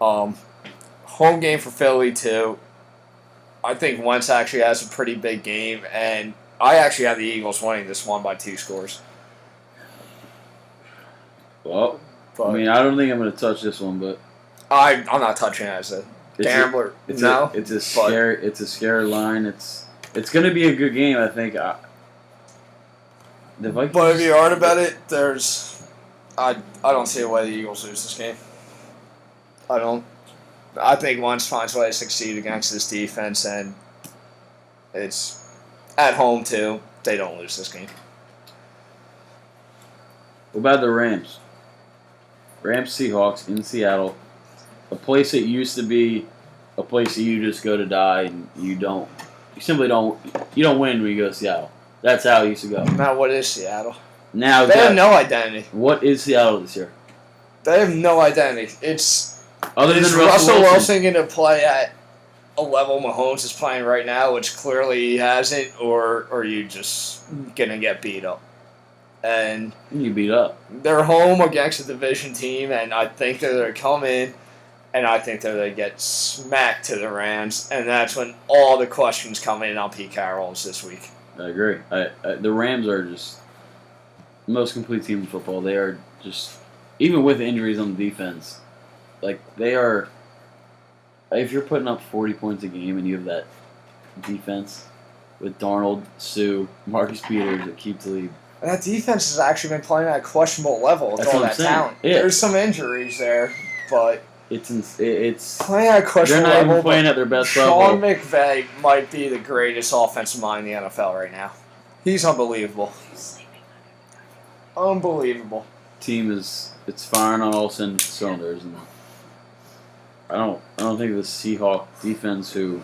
Home game for Philly, too. I think Wentz actually has a pretty big game, and I actually have the Eagles winning this one by 2 scores. Well, I don't think I'm going to touch this one, but I'm not touching it as a gambler. It's a scary line. It's going to be a good game, I think. The Vikings. But if you are to bet it, I don't see a way the Eagles lose this game. I don't. I think Wentz finds a way to succeed against this defense, and it's at home too. They don't lose this game. What about the Rams? Rams Seahawks in Seattle, a place that used to be a place that you just go to die, and you don't win when you go to Seattle. That's how it used to go. Now, what is Seattle? Now they have no identity. What is Seattle this year? They have no identity. Is Russell Wilson going to play at a level Mahomes is playing right now, which clearly he hasn't, or are you just going to get beat up? And you beat up. They're home against a division team, and I think they're going to come in, and I think they're going to get smacked to the Rams, and that's when all the questions come in on Pete Carroll's this week. I agree. The Rams are just the most complete team in football. They are just, even with injuries on the defense, like they are. If you're putting up 40 points a game and you have that defense with Darnold, Sue, Marcus Peters, Aqib Talib. And that defense has actually been playing at a questionable level with all that talent. Yeah. There's some injuries there, but it's playing at a questionable level. They're not even playing at their best level. Sean McVay might be the greatest offensive mind in the NFL right now. He's unbelievable. Unbelievable. Team it's firing on all cylinders, and I don't think the Seahawks defense, who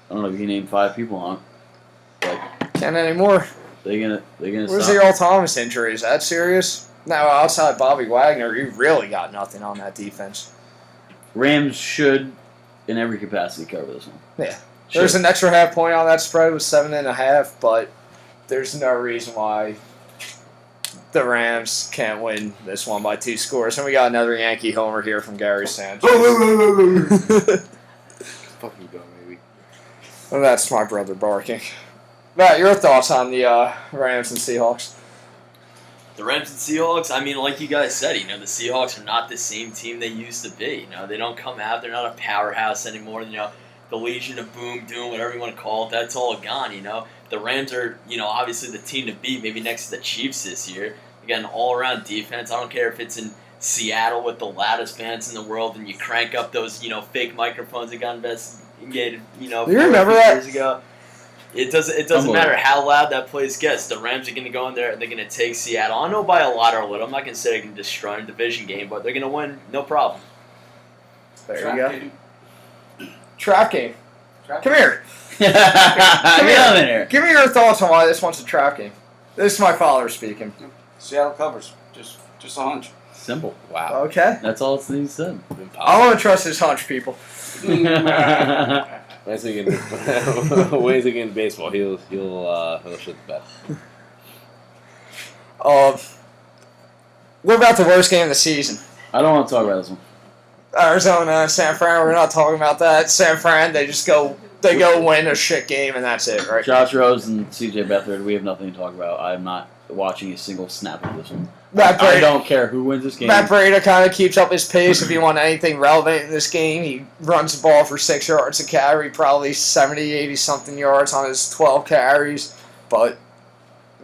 I don't know if you name 5 people on, like can't anymore. They're gonna. Where's the Earl Thomas injury? Is that serious? Now outside Bobby Wagner, you really got nothing on that defense. Rams should, in every capacity, cover this one. Yeah, there's an extra half point on that spread with 7.5, but there's no reason why the Rams can't win this one by 2 scores. And we got another Yankee homer here from Gary Sanchez. Fucking go, maybe. And that's my brother barking. Matt, your thoughts on the Rams and Seahawks? The Rams and Seahawks, I mean, like you guys said, the Seahawks are not the same team they used to be. They don't come out. They're not a powerhouse anymore. The Legion of Boom, Doom, whatever you want to call it, that's all gone, The Rams are, obviously the team to beat, maybe next to the Chiefs this year. Again, all-around defense. I don't care if it's in Seattle with the loudest fans in the world and you crank up those, fake microphones that got investigated, you remember that? Years ago. It doesn't matter how loud that place gets. The Rams are going to go in there and they're going to take Seattle. I know by a lot or a little. I'm not going to say they can destroy a division game, but they're going to win, no problem. There you go. Trap game. Come here. Come here. Give me your thoughts on why this one's a trap game. This is my father speaking. Seattle covers. Just a hunch. Simple. Wow. Okay. That's all it's needs said. I want to trust his hunch, people. Once again, baseball, he'll shit the bed. What about the worst game of the season? I don't want to talk about this one. Arizona, San Fran. We're not talking about that. San Fran, they go win a shit game and that's it, right? Josh Rose and C.J. Beathard, we have nothing to talk about. I'm not watching a single snap of this one. I don't care who wins this game. Matt Breida kind of keeps up his pace. If you want anything relevant in this game, he runs the ball for 6 yards a carry, probably 70, 80-something yards on his 12 carries. But,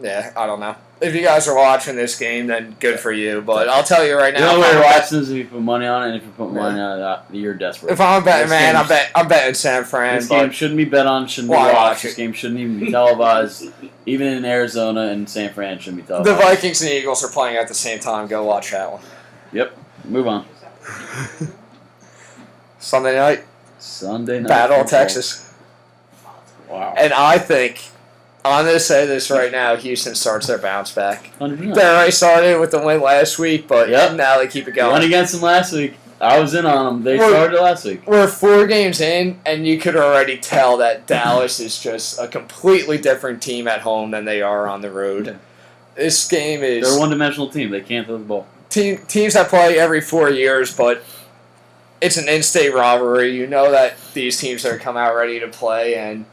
yeah, I don't know. If you guys are watching this game, then good for you. But I'll tell you right now. The only way to watch this is if you put money on it, and if you put money on it, you're desperate. If I'm a betting man, I'm betting San Fran. This game shouldn't be bet on, shouldn't be watched. This game shouldn't even be televised. Even in Arizona and San Fran shouldn't be televised. The Vikings and Eagles are playing at the same time. Go watch that one. Yep. Move on. Sunday night. Battle of Texas. Wow. And I think I'm going to say this right now. Houston starts their bounce back. 100%. They already started with the win last week, but Yep. now they keep it going. Won against them last week. I was in on them. They We're- started last week. We're 4 games in, and you could already tell that Dallas is just a completely different team at home than they are on the road. This game They're is a one-dimensional team. They can't throw the ball. teams that play every 4 years, but it's an in-state rivalry. You know that these teams are come out ready to play, and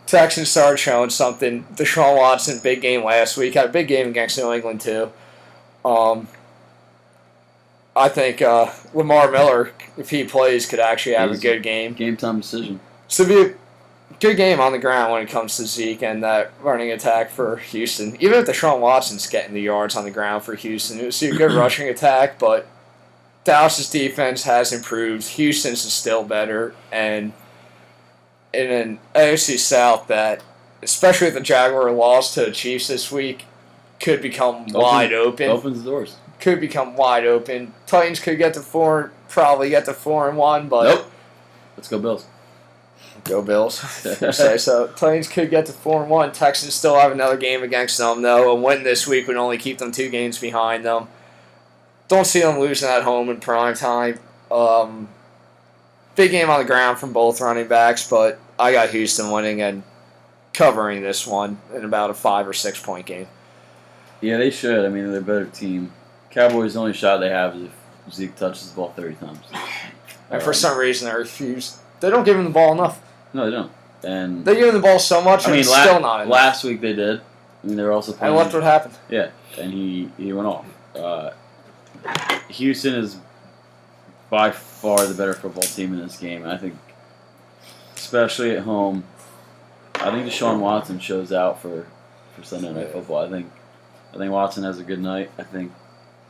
Texans started showing something. Deshaun Watson, big game last week, had a big game against New England too. I think Lamar Miller, if he plays, could actually have a good game. Game time decision. So it'll be a good game on the ground when it comes to Zeke and that running attack for Houston. Even if Deshaun Watson's getting the yards on the ground for Houston, it was a good rushing attack, but Dallas' defense has improved. Houston's is still better, and in an AFC South that, especially with the Jaguar loss to the Chiefs this week, could become wide open. Opens the doors. Could become wide open. Titans could get to 4, probably get to 4-1, but Nope. Let's go Bills. Go Bills. If you say so. Titans could get to 4-1. Texans still have another game against them, though. A win this week would only keep them 2 games behind them. Don't see them losing at home in prime time. Big game on the ground from both running backs, but I got Houston winning and covering this one in about a 5 or 6 point game. Yeah, they should. I mean, they're a better team. Cowboys' only shot they have is if Zeke touches the ball 30 times. And for some reason, they refuse. They don't give him the ball enough. No, they don't. And They give him the ball so much, and it's still not enough. last week they did. I mean, they were also playing. And look what happened. Yeah, and he went off. Houston is by far the better football team in this game. And I think, especially at home, I think Deshaun Watson shows out for Sunday Night Football. I think Watson has a good night.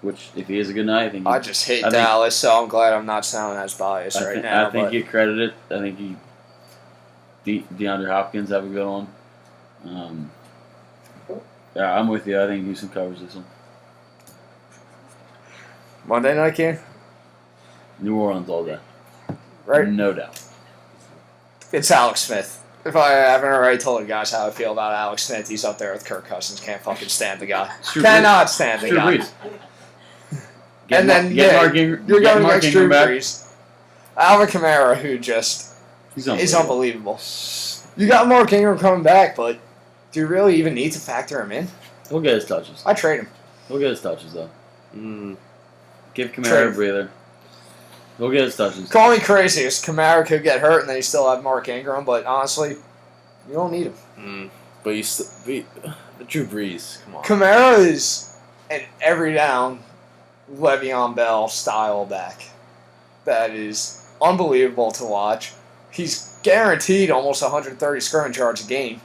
If he has a good night, I think I just hate Dallas, so I'm glad I'm not sounding as biased right now. I think you credit it. I think DeAndre Hopkins have a good one. Yeah, I'm with you. I think Houston covers this one. Monday night game, New Orleans all day. right? No doubt. It's Alex Smith. If I haven't already told you guys how I feel about Alex Smith, he's up there with Kirk Cousins. Can't fucking stand the guy. Cannot stand the Drew guy. Brees. And then Mark you're Ingram going against Drew back. Brees. Alvin Kamara, who just is unbelievable. You got Mark Ingram coming back, but do you really even need to factor him in? He'll get his touches. I trade him. He'll get his touches though. Give Trade. Kamara a breather. He'll get his touches. Call me crazy. Kamara could get hurt, and then you still have Mark Ingram, but honestly, you don't need him. But Drew Brees, come on. Kamara is an every down Le'Veon Bell style back. That is unbelievable to watch. He's guaranteed almost 130 scrimmage yards a game.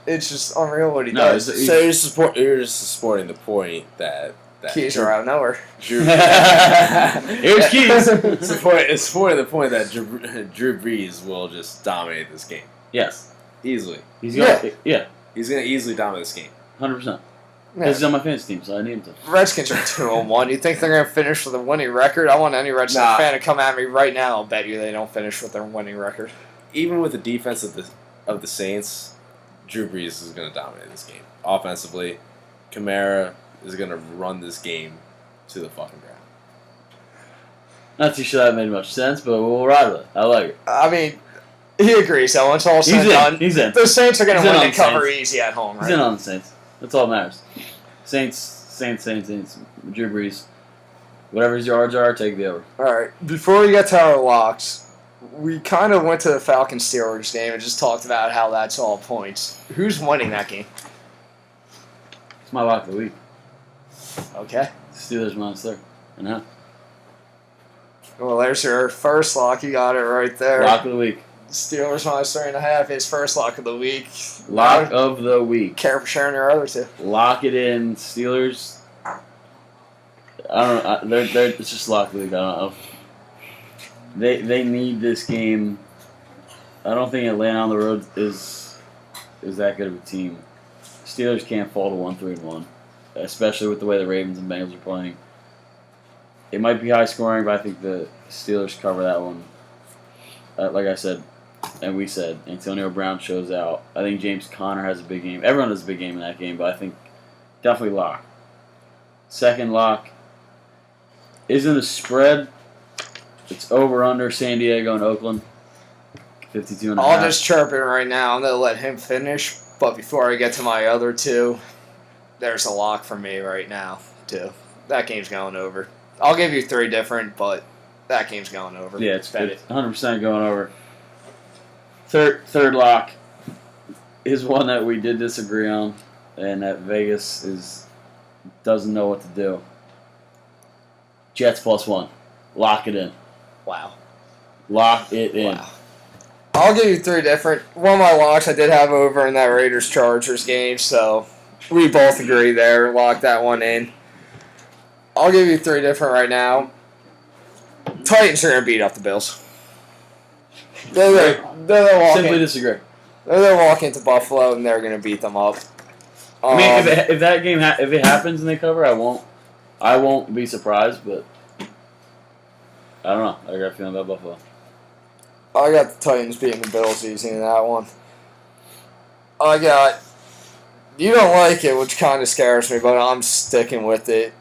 It's just unreal what he does. So you're just supporting the point that Keys are out of nowhere. Drew Here's Keys. it's supporting the point that Drew Brees will just dominate this game Yes. easily. He's gonna, yeah. He's gonna easily dominate this game. 100%. Yeah. This is on my fantasy team, so I need him to. Redskins are 2-1. You think they're going to finish with a winning record? I want any Redskins fan to come at me right now. I'll bet you they don't finish with their winning record. Even with the defense of the Saints, Drew Brees is gonna dominate this game. Offensively, Kamara is gonna run this game to the fucking ground. Not too sure that made much sense, but we'll ride with it. I like it. I mean, he agrees. So once all said and done, He's in. the Saints are going to He's in win on and the cover Saints. easy at home, He's in right? on the Saints. That's all that matters. Saints. Drew Brees. Whatever his yards are, take the over. All right. Before we get to our locks, we kind of went to the Falcons-Steelers game and just talked about how that's all points. Who's winning that game? It's my lock of the week. Okay. Steelers -3. And how? Well, there's your first lock. You got it right there. Lock of the week. Steelers -3.5. His first lock of the week. Lock of the week. Care for sharing your other two. Lock it in. Steelers. I don't know. It's just lock of the week. I don't know. They need this game. I don't think Atlanta on the road is that good of a team. Steelers can't fall to 1-3-1, especially with the way the Ravens and Bengals are playing. It might be high scoring, but I think the Steelers cover that one. Like I said, and we said Antonio Brown shows out. I think James Conner has a big game. Everyone has a big game in that game, but I think definitely lock. Second lock isn't a spread. It's over under San Diego and Oakland. 52 and a half. I'll just chirp it right now. I'm going to let him finish. But before I get to my other two, there's a lock for me right now, too. That game's going over. I'll give you three different, but that game's going over. Yeah, it's Bet it. 100% going over. Third lock is one that we did disagree on, and that Vegas doesn't know what to do. Jets +1. Lock it in. Wow. Lock it in. Wow. I'll give you three different. One of my locks I did have over in that Raiders-Chargers game, so we both agree there. Lock that one in. I'll give you three different right now. Titans are going to beat up the Bills. They're walking. Simply disagree. They're walking to Buffalo, and they're going to beat them up. I mean, if that game if it happens and they cover, I won't be surprised, but I don't know. I got a feeling about Buffalo. I got the Titans beating the Bills easy in that one. You don't like it, which kind of scares me, but I'm sticking with it.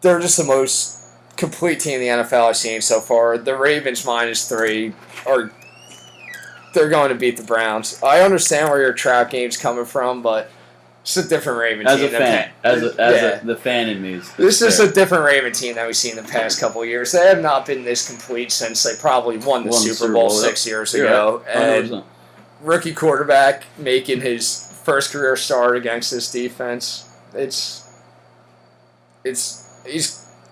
They're just the most complete team in the NFL I've seen so far. The Ravens -3 they're going to beat the Browns. I understand where your trap game's coming from, but it's a different Raven As team. a fan, the fan in me This is a different Raven team that we've seen in the past couple of years. They have not been this complete since they probably won the Super Bowl 6 years ago. Right. And rookie quarterback making his first career start against this defense. He's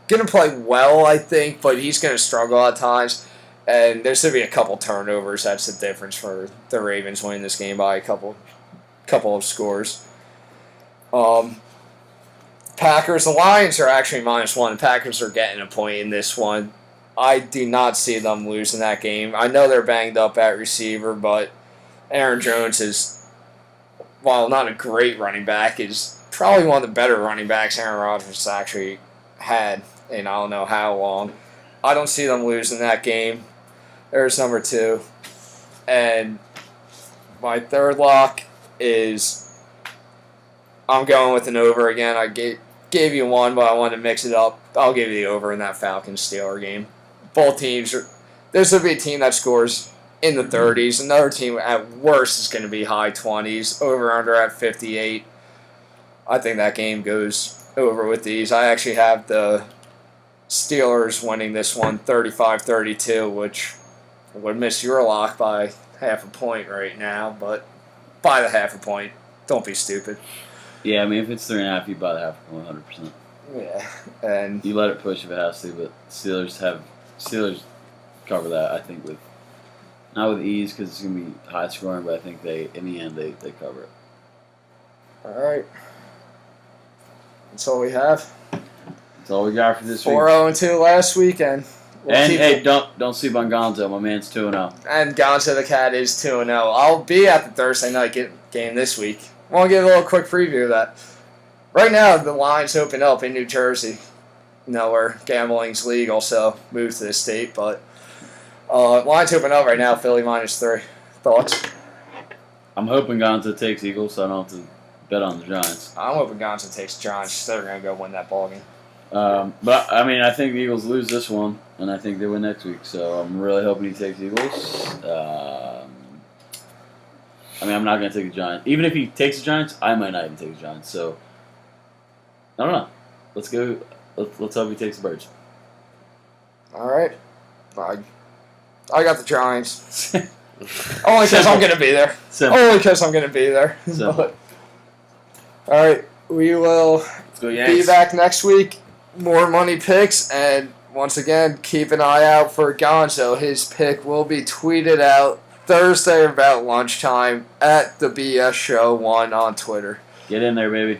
going to play well, I think, but he's going to struggle at times. And there's going to be a couple turnovers. That's the difference for the Ravens winning this game by a couple of scores. Packers, the Lions are actually -1. The Packers are getting a point in this one. I do not see them losing that game. I know they're banged up at receiver, but Aaron Jones is, while not a great running back, is probably one of the better running backs Aaron Rodgers has actually had in I don't know how long. I don't see them losing that game. There's number 2. And my third lock is I'm going with an over again. I gave you one, but I wanted to mix it up. I'll give you the over in that Falcons-Steelers game. Both teams are. This will be a team that scores in the 30s. Another team at worst is going to be high 20s. Over/under at 58. I think that game goes over with these. I actually have the Steelers winning this one 35-32, which would miss your lock by half a point right now, but by the half a point. Don't be stupid. Yeah, I mean, if it's 3.5, you buy the half 100%. Yeah, and You let it push if it has to, but Steelers cover that. I think not with ease because it's gonna be high scoring, but I think in the end they cover it. all right. That's all we have. That's all we got for this week. 4-0-2 last weekend. And hey, don't sleep on Gonzo. My man's 2-0. And Gonzo the Cat is 2-0. I'll be at the Thursday night game this week. I want to give a little quick preview of that. Right now, the lines open up in New Jersey. Where gambling's legal, so moved to the state. But lines open up right now. Philly -3. Thoughts? I'm hoping Gonzo takes Eagles, so I don't have to bet on the Giants. I'm hoping Gonzo takes Giants. They're going to go win that ballgame. But I mean, I think the Eagles lose this one, and I think they win next week. So I'm really hoping he takes Eagles. I mean, I'm not going to take the Giants. Even if he takes the Giants, I might not even take the Giants. So I don't know. Let's go. Let's hope he takes the Birds. All right. I got the Giants. Only because I'm going to be there. Simple. Only because I'm going to be there. Simple. All right. We will Let's go be Yanks. back next week. More money picks. And once again, keep an eye out for Gonzo. His pick will be tweeted out Thursday about lunchtime at the BS Show 1 on Twitter. Get in there, baby.